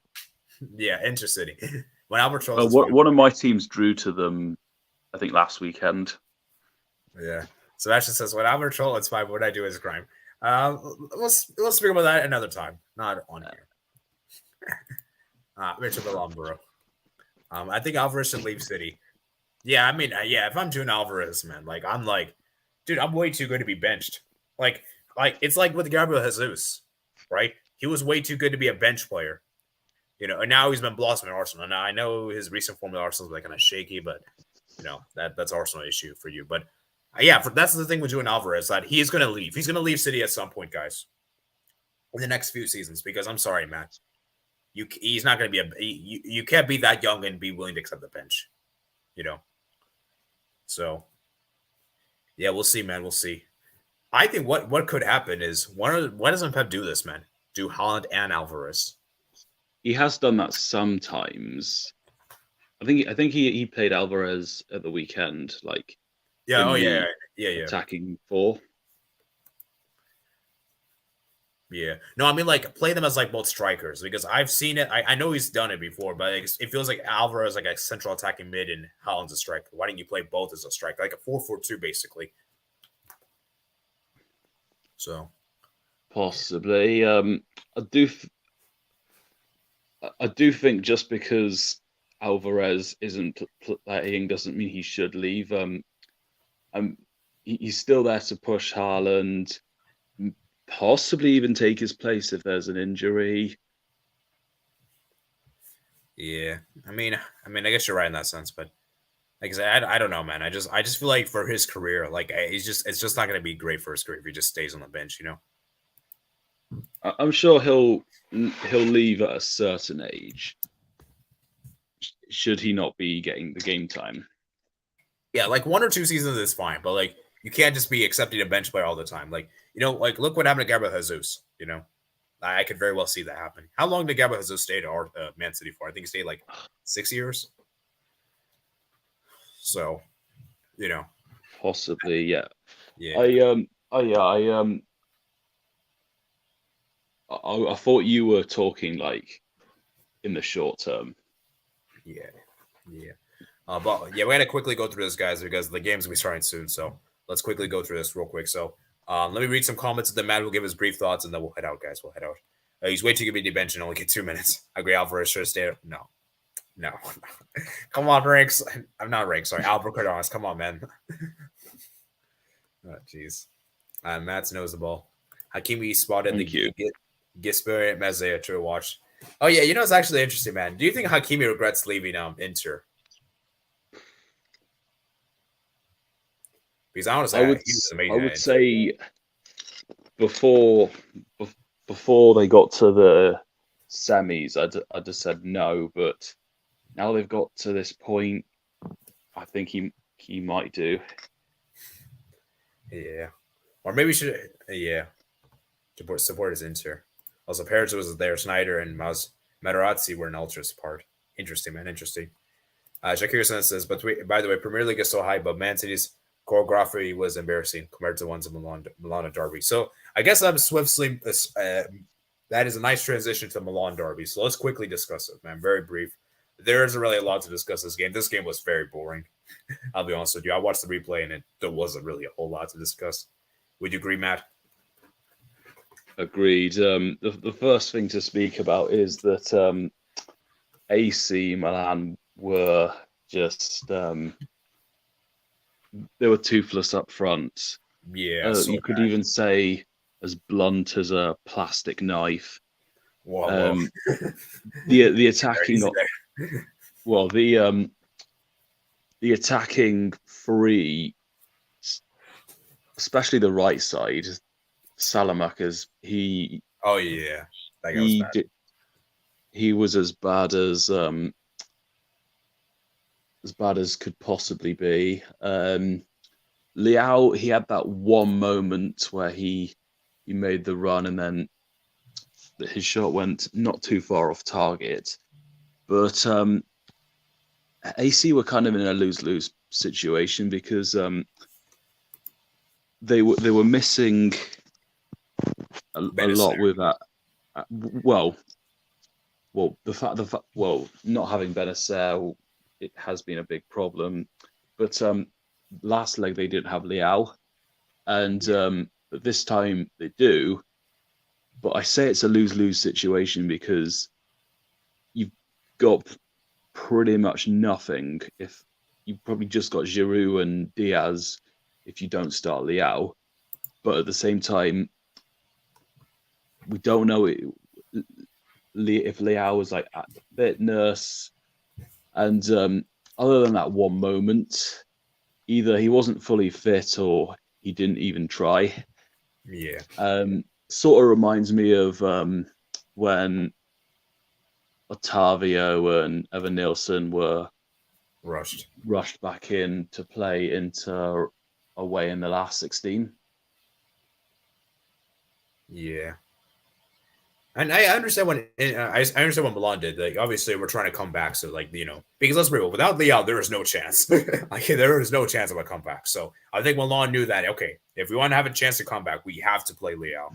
Yeah, Intercity. When Albert one of my teams drew to them, I think last weekend. Yeah. Sebastian says, when Albert Troll, it's fine. What I do is a crime. We'll speak about that another time. Not on here. Richard Alambro. I think Alvarez should leave City. Yeah, I mean, if I'm doing Alvarez, man, I'm dude, I'm way too good to be benched. Like it's like with Gabriel Jesus, right? He was way too good to be a bench player. And now he's been blossoming at Arsenal. Now I know his recent form at Arsenal is kind of shaky, but that's Arsenal issue for you. But that's the thing with Julian Alvarez, that he is going to leave. He's going to leave City at some point, guys, in the next few seasons. Because I'm sorry, Matt, he's not going to be you can't be that young and be willing to accept the bench, So, yeah, we'll see, man. We'll see. I think what could happen is why doesn't Pep do this, man? Do Haaland and Alvarez? He has done that sometimes. I think he played Alvarez at the weekend, attacking four. Yeah. No, I mean, play them as, both strikers, because I've seen it. I know he's done it before, but it feels like Alvarez a central attacking mid and Haaland's a striker. Why didn't you play both as a striker? Like a 4-4-2, basically. So. Possibly. I do think just because Alvarez isn't playing doesn't mean he should leave. He's still there to push Haaland, possibly even take his place if there's an injury. Yeah, I mean, I guess you're right in that sense, but like I said, I don't know, man. I just feel like for his career, it's just not going to be great for his career if he just stays on the bench, I'm sure he'll leave at a certain age. Should he not be getting the game time? Yeah, 1 or 2 seasons is fine, but you can't just be accepting a bench player all the time. Look what happened to Gabriel Jesus. I could very well see that happen. How long did Gabriel Jesus stay to Man City for? I think he stayed 6 years. So, possibly, yeah. Yeah. I thought you were talking in the short term. Yeah. But we're gonna quickly go through this, guys, because the game's gonna be starting soon. So let's quickly go through this real quick. So let me read some comments, and then Matt will give his brief thoughts, and then we'll head out, guys. We'll head out. He's way too good to be bench and only get 2 minutes. I agree. Alvarez should have stayed. No. Come on, Ranks. I'm not Ranks. Sorry, Albert Cardonas. Come on, man. Oh, jeez. Matt knows the ball. Hakimi spotted the Gisper Meze to watch. Oh yeah, it's actually interesting, man. Do you think Hakimi regrets leaving Inter? Because honestly, I would say before they got to the semis, I'd have said no, but now they've got to this point, I think he might do. Yeah, or maybe should support his Inter. Also, Perez was there. Snyder and Materazzi were in Ultra's part. Interesting, man. Interesting. Shakir says, but by the way, Premier League is so high, but Man City's choreography was embarrassing compared to the ones in Milan and Derby. So I guess I'm swiftly. That is a nice transition to Milan Derby. So let's quickly discuss it, man. Very brief. There isn't really a lot to discuss this game. This game was very boring. I'll be honest with you. I watched the replay and there wasn't really a whole lot to discuss. Would you agree, Matt? Agreed. The first thing to speak about is that AC Milan were just they were toothless up front. Yeah, you could even say as blunt as a plastic knife. Whoa. The attacking, well, the attacking three, especially the right side, Salamakers, oh yeah, that guy was bad. He was as bad as could possibly be. Leao, he had that one moment where he made the run and then his shot went not too far off target. But AC were kind of in a lose-lose situation because they were missing a lot with that. Well, the fact not having Benacer, it has been a big problem. But last leg they didn't have Leao, and but this time they do. But I say it's a lose-lose situation because you've got pretty much nothing. If you've probably just got Giroud and Diaz if you don't start Leao, but at the same time, we don't know if Leao was like at the fitness, and other than that one moment, either he wasn't fully fit or he didn't even try. Yeah. Sort of reminds me of when Otavio and Evan Nilsson were rushed back in to play Inter away in the last 16. Yeah. And I understand when I understand what Milan did. Like, obviously, we're trying to come back. So, like, because let's be real, without Leao, there is no chance. Like, there is no chance of a comeback. So, I think Milan knew that. Okay, if we want to have a chance to come back, we have to play Leao.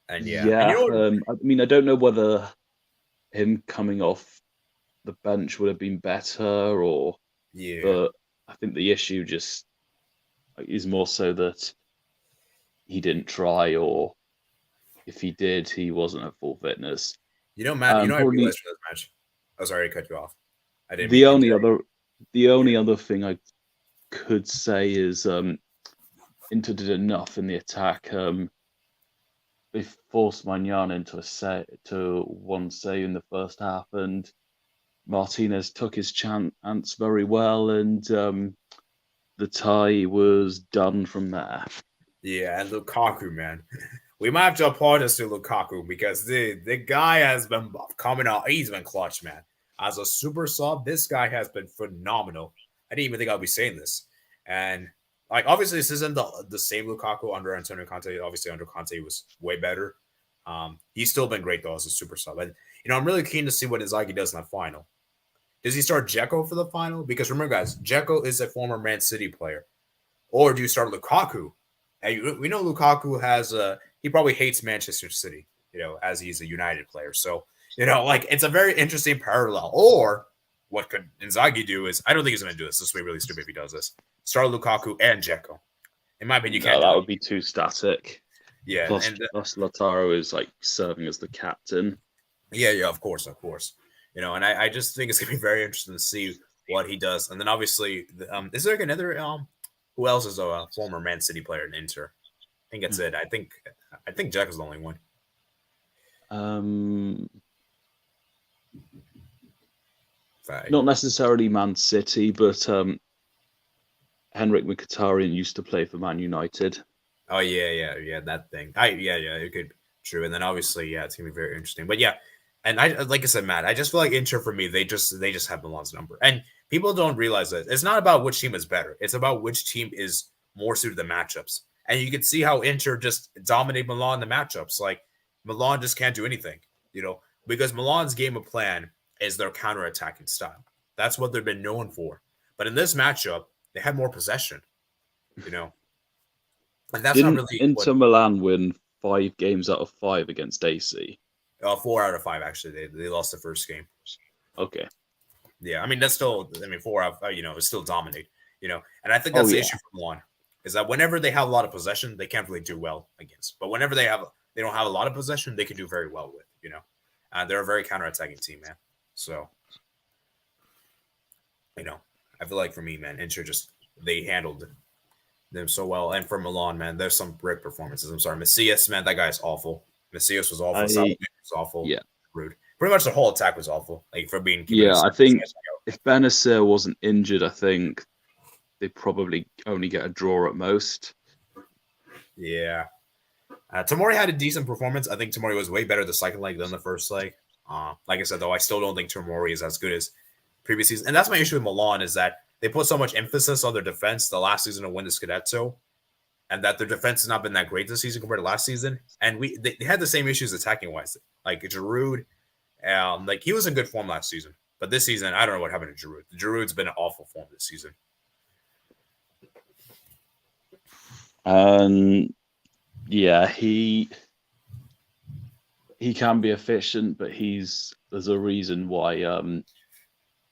And I mean, I don't know whether him coming off the bench would have been better, or but I think the issue just is more so that he didn't try, or if he did, he wasn't at full fitness. Matt, I realized for this match. Oh, sorry to cut you off. I didn't. The only other thing I could say is Inter did enough in the attack. They forced Magnan into one save in the first half, and Martinez took his chance very well, and the tie was done from there. Yeah, and Lukaku, man. We might have to apologize to Lukaku because the guy has been coming out. He's been clutch, man. As a super sub, this guy has been phenomenal. I didn't even think I'd be saying this. And, like, obviously, this isn't the same Lukaku under Antonio Conte. Obviously, under Conte, he was way better. He's still been great, though, as a super sub. And, I'm really keen to see what Inzaghi does in that final. Does he start Dzeko for the final? Because remember, guys, Dzeko is a former Man City player. Or do you start Lukaku? And we know Lukaku has he probably hates Manchester City, as he's a United player. So, like, it's a very interesting parallel. Or what could Inzaghi do is, I don't think he's going to do this. This would be really stupid if he does this. Start Lukaku and Dzeko. In my opinion, you can't. That would be too static. Yeah. Plus Lautaro is like serving as the captain. Yeah, of course. And I just think it's going to be very interesting to see what he does. And then obviously, is there like another who else is a former Man City player in Inter? I think that's it. I think Jack is the only one. Not necessarily Man City, but Henrik Mkhitaryan used to play for Man United. Oh yeah, that thing. It could be true. And then obviously, it's gonna be very interesting. But yeah, and like I said, Matt, I just feel like Inter for me, they just have Milan's number. And people don't realize that it's not about which team is better. It's about which team is more suited to the matchups. And you can see how Inter just dominate Milan in the matchups. Like, Milan just can't do anything. because Milan's game of plan is their counter-attacking style. That's what they've been known for. But in this matchup, they had more possession, and that's not Didn't really Inter Milan win 5 games out of 5 against AC? 4 out of 5 actually. They lost the first game. Okay. Yeah, I mean that's still. I mean 4 out. It's still dominate. And I think that's the issue for Milan is that whenever they have a lot of possession, they can't really do well against. But whenever they don't have a lot of possession, they can do very well with. And they're a very counter-attacking team, man. So, I feel like for me, man, Inter they handled them so well. And for Milan, man, there's some great performances. I'm sorry, Macias, man, that guy's awful. Macias was awful. Salomon was awful. Yeah, rude. Pretty much the whole attack was awful. Like for being. Yeah, I think if Benacer wasn't injured, I think they probably only get a draw at most. Yeah. Tomori had a decent performance. I think Tomori was way better the second leg than the first leg. Like I said, though, I still don't think Tomori is as good as previous season. And that's my issue with Milan is that they put so much emphasis on their defense the last season to win the Scudetto, and that their defense has not been that great this season compared to last season. And they had the same issues attacking-wise. Like Giroud, he was in good form last season. But this season, I don't know what happened to Giroud. Giroud's been in awful form this season. Yeah, he can be efficient, but there's a reason why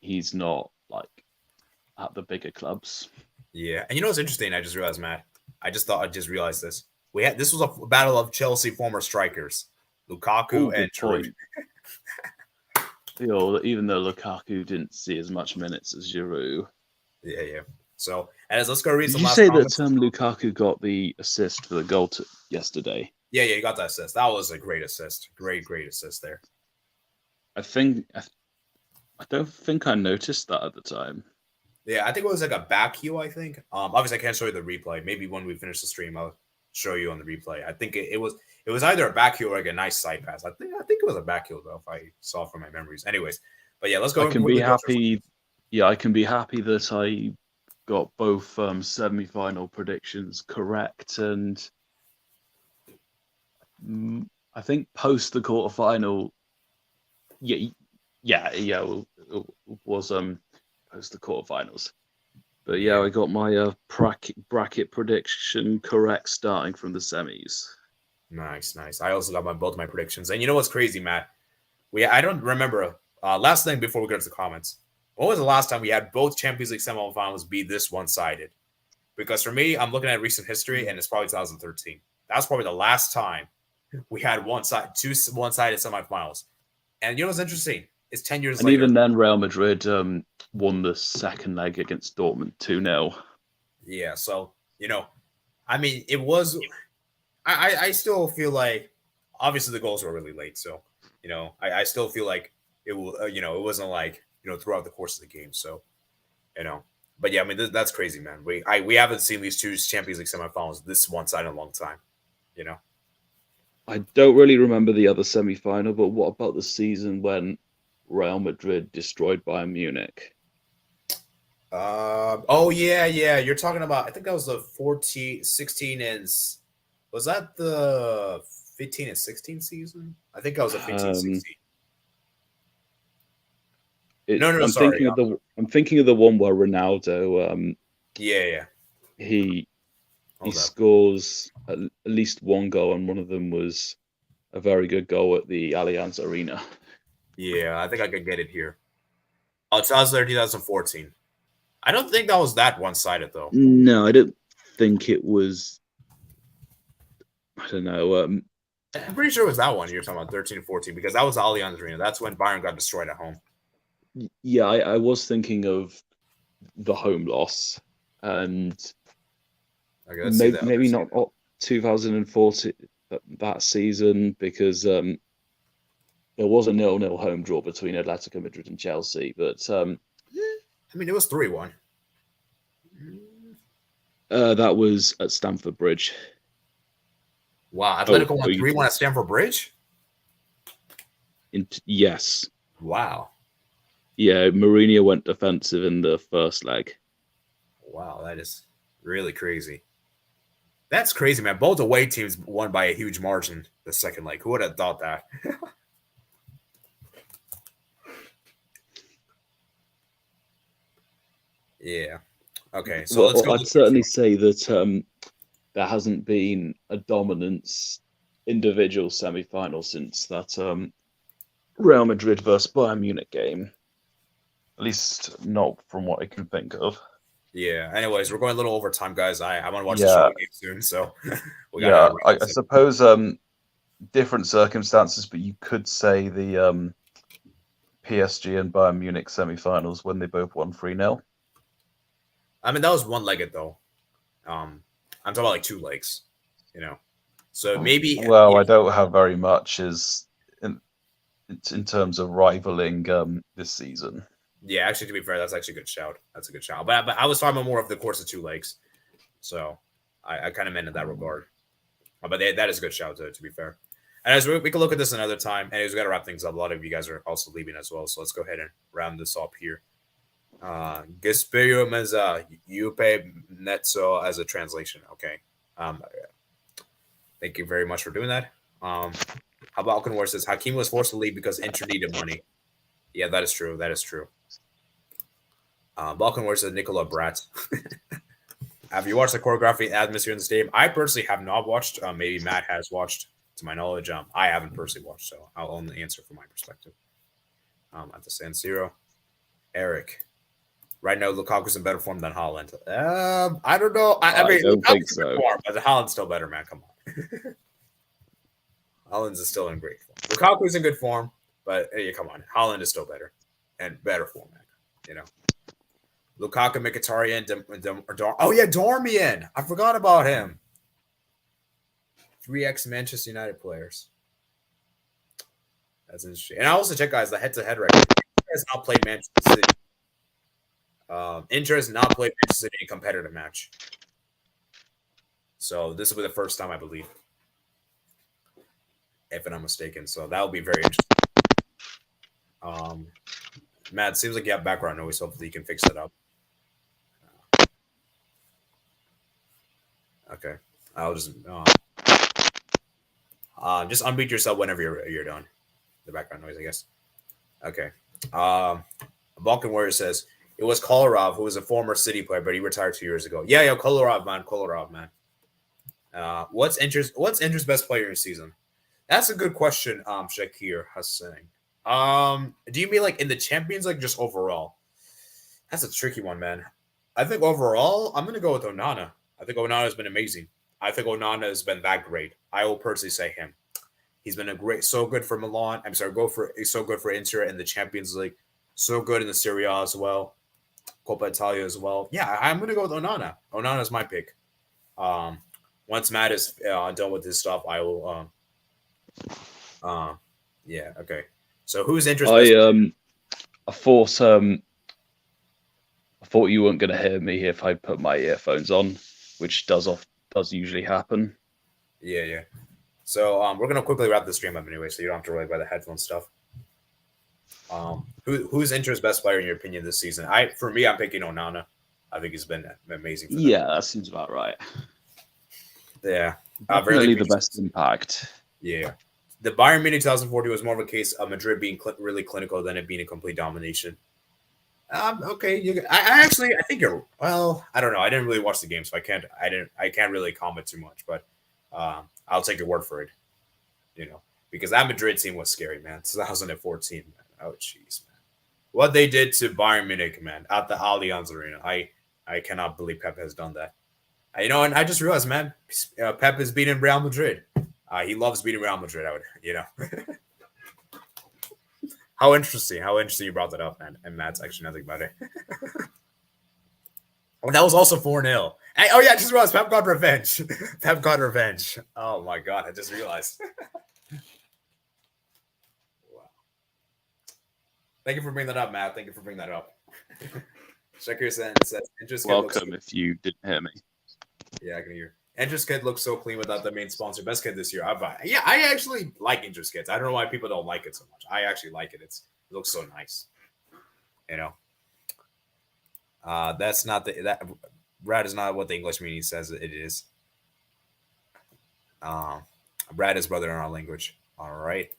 he's not like at the bigger clubs. Yeah, and what's interesting? I just realized, Matt. I just realized this. This was a battle of Chelsea former strikers, Lukaku and Giroud. Even though Lukaku didn't see as much minutes as Giroud. Yeah. So, let's go read some. Did you say that Lukaku got the assist for the goal yesterday? Yeah, he got that assist. That was a great assist. Great assist there. I don't think I noticed that at the time. Yeah, I think it was like a back heel, I think. Obviously, I can't show you the replay. Maybe when we finish the stream, I'll show you on the replay. I think it was either a back heel or like a nice side pass. I think it was a back heel, though, if I saw from my memories. Anyways, but yeah, let's go. I can be happy. Yeah, I can be happy that I got both semi-final predictions correct, and I think post the quarterfinal. Yeah, it was post the quarterfinals. But yeah, I got my bracket prediction correct starting from the semis. Nice. I also got both my predictions. And you know what's crazy, Matt? I don't remember. Last thing before we go to the comments. When was the last time we had both Champions League semifinals be this one-sided? Because for me, I'm looking at recent history, and it's probably 2013. That's probably the last time we had two one-sided semifinals. And you know what's interesting? It's 10 years later. And even then, Real Madrid won the second leg against Dortmund 2-0. Yeah, so, I mean, it was... I still feel like... Obviously, the goals were really late, so, I still feel like it will... it wasn't like... throughout the course of the game. So, but yeah, I mean, that's crazy, man. We haven't seen these two Champions League semifinals this one side in a long time, I don't really remember the other semi-final, but what about the season when Real Madrid destroyed Bayern Munich? Oh yeah. You're talking about, I think that was the 16 and was that the 15 and 16 season? I think that was the 15-16. I'm thinking of the one where Ronaldo. Yeah. He scores at least one goal, and one of them was a very good goal at the Allianz Arena. Yeah, I think I could get it here. Oh, 2014. I don't think that was that one-sided, though. No, I don't think it was. I don't know. I'm pretty sure it was that one you're talking about, 13 and 14, because that was the Allianz Arena. That's when Bayern got destroyed at home. Yeah, I was thinking of the home loss, and maybe not 2014 that season, because there was a 0-0 home draw between Atletico Madrid and Chelsea, but I mean, it was 3-1. That was at Stamford Bridge. Wow, Atletico won 3-1 at Stamford Bridge? Yes. Wow. Yeah, Mourinho went defensive in the first leg. Wow, that is really crazy. That's crazy, man. Both away teams won by a huge margin the second leg. Who would have thought that? Yeah. Okay, so let's Well, go. I'd certainly say that there hasn't been a dominance individual semi-final since that Real Madrid versus Bayern Munich game. At least not from what I can think of. Yeah. Anyways, we're going a little over time, guys. I want to watch the Yeah, Streamyard game soon, so we gotta yeah. wrap I this up. suppose different circumstances, but you could say the PSG and Bayern Munich semi-finals when they both won 3-0. I mean, that was one-legged though. I'm talking about like two legs, you know. So maybe Well, I don't have very much as in terms of rivaling this season. yeah. Actually, to be fair, that's actually a good shout. That's a good shout. But I was talking about more of the course of two legs, so I kind of meant in that regard. But that is a good shout to be fair. And as we can look at this another time, and we got to wrap things up. A lot of you guys are also leaving as well, so let's go ahead and round this up here. Gesperio Meza Yupe Netso as a translation. Okay. Thank you very much for doing that. How about Alcanwar says Hakim was forced to leave because Inter needed money. Yeah, that is true. That is true. Balkanwar says Nicola Brat. Have you watched the choreography atmosphere in the stadium? I personally have not watched. Maybe Matt has watched, to my knowledge. I haven't personally watched, so I'll only answer from my perspective. At the San Siro, Eric. Right now, Lukaku's in better form than Haaland. I don't know. I mean, don't think Lukaku's so. in form, but Haaland's still better, man. Come on. Haaland's is still in great form. Lukaku's in good form, but hey, come on. Haaland is still better and better form, man. You know. Lukaku, Mkhitaryan, oh yeah, Dormian. I forgot about him. 3x Manchester United players. That's interesting. And I also check, guys, the head-to-head record. Inter has not played Manchester City. Inter has not played Manchester City in a competitive match. So this will be the first time, I believe, if I'm not mistaken. So that will be very interesting. Matt, seems like you have background noise. Hopefully you can fix that up. Okay. I'll just unmute yourself whenever you're done. The background noise, I guess. Okay. Balkan Warrior says it was Kolarov, who was a former City player, but he retired 2 years ago. Yeah, Kolarov, man. What's Inter's best player in the season? That's a good question, Shakir Hassan. Do you mean like in the Champions League, just overall? That's a tricky one, man. I think overall, I'm gonna go with Onana. I think Onana has been amazing. I think Onana has been that great. I will personally say him. He's been so good for Milan. He's so good for Inter in the Champions League. So good in the Serie A as well. Coppa Italia as well. Yeah, I'm going to go with Onana. Onana is my pick. Once Matt is done with his stuff, I will. Yeah, okay. So who's interested? I thought you weren't going to hear me if I put my earphones on, which does usually happen. Yeah. So we're gonna quickly wrap the stream up anyway, so you don't have to worry about the headphone stuff. Who's Inter's best player in your opinion this season? For me, I'm picking Onana. I think he's been amazing. Yeah, that seems about right. Yeah, really the best impact. Yeah, the Bayern Munich 2040 was more of a case of Madrid being really clinical than it being a complete domination. Okay, I think you're. Well, I don't know. I didn't really watch the game, so I can't really comment too much. But I'll take your word for it. Because that Madrid team was scary, man. 2014, man. Oh, jeez, man. What they did to Bayern Munich, man, at the Allianz Arena. I cannot believe Pep has done that. And I just realized, man, Pep is beating Real Madrid. He loves beating Real Madrid. How interesting you brought that up, man. And Matt's actually nothing about it. That was also 4-0. Oh, yeah, I just realized Pep got revenge. Pep got revenge. Oh, my God. I just realized. Wow. Thank you for bringing that up, Matt. Thank you for bringing that up. Shakir says, welcome if you didn't hear me. Yeah, I can hear. Inter's kit looks so clean without the main sponsor. Best kit this year. I actually like Inter's kits. I don't know why people don't like it so much. I actually like it. It looks so nice. That's not that Brad is not what the English meaning says it is. Brad is brother in our language. All right.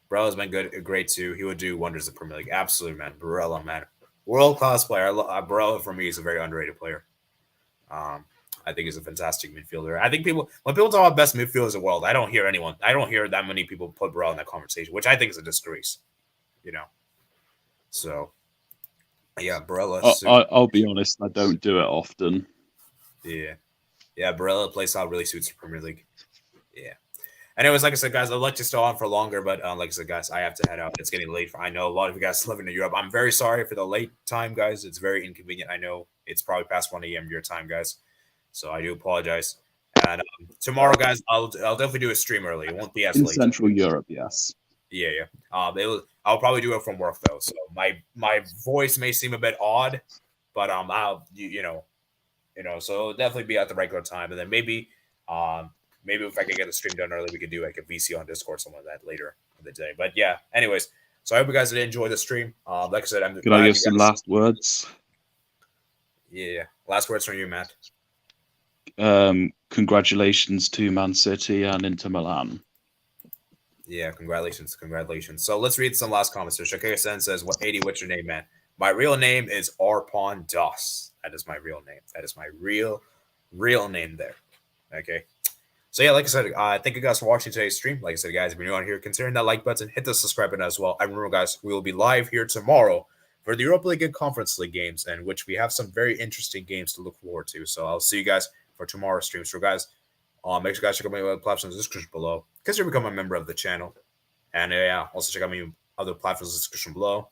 Barella's been great too. He would do wonders in Premier League. Absolutely, man. Barella, man. World-class player. Barella, for me, is a very underrated player. I think he's a fantastic midfielder. I think when people talk about best midfielders in the world, I don't hear that many people put Barella in that conversation, which I think is a disgrace. So, yeah, Barella. I'll be honest, I don't do it often. Yeah. Barella play style really suits the Premier League. Yeah. Anyways, like I said, guys, I'd like to stay on for longer, but like I said, guys, I have to head out. It's getting late. I know a lot of you guys living in Europe. I'm very sorry for the late time, guys. It's very inconvenient. I know it's probably past 1 a.m. your time, guys. So I do apologize. And tomorrow, guys, I'll definitely do a stream early. It won't be as in late. Central Europe, yes. Yeah. I'll probably do it from work though, so my voice may seem a bit odd, but so it'll definitely be at the regular time, and then maybe if I could get the stream done early, we could do like a VC on Discord, something like that later in the day. But yeah, anyways, so I hope you guys did enjoy the stream. Like I said, Can I give some last words? Yeah, last words from you, Matt. Congratulations to Man City and Inter Milan. Yeah, congratulations. So let's read some last comments. So Shakira Sen says, "What 80? What's your name, man? My real name is Arpon Das. That is my real name. That is my real name there. Okay. So yeah, like I said, thank you guys for watching today's stream. Like I said, guys, if you're new on here, consider that like button, hit the subscribe button as well. And remember, guys, we will be live here tomorrow for the Europa League and Conference League games, in which we have some very interesting games to look forward to. So I'll see you guys for tomorrow's stream. So guys, make sure you guys check out my other platforms in the description below. Consider becoming a member of the channel. And also check out my other platforms in the description below.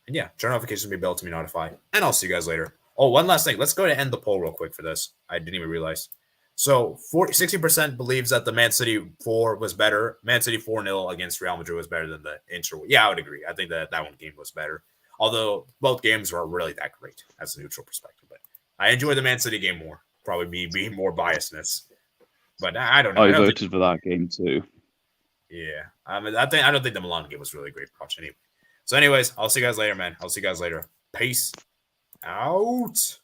And yeah, turn notifications to be able to be notified. And I'll see you guys later. Oh, one last thing. Let's go ahead and end the poll real quick for this. I didn't even realize. So 60% believes that the Man City 4 was better. Man City 4-0 against Real Madrid was better than the Inter. Yeah, I would agree. I think that one game was better. Although both games were really that great as a neutral perspective. But I enjoyed the Man City game more. Probably me being more biasness. But I don't know. I voted for that game too. Yeah. I don't think the Milan game was really great to watch anyway. So anyways, I'll see you guys later, man. I'll see you guys later. Peace out.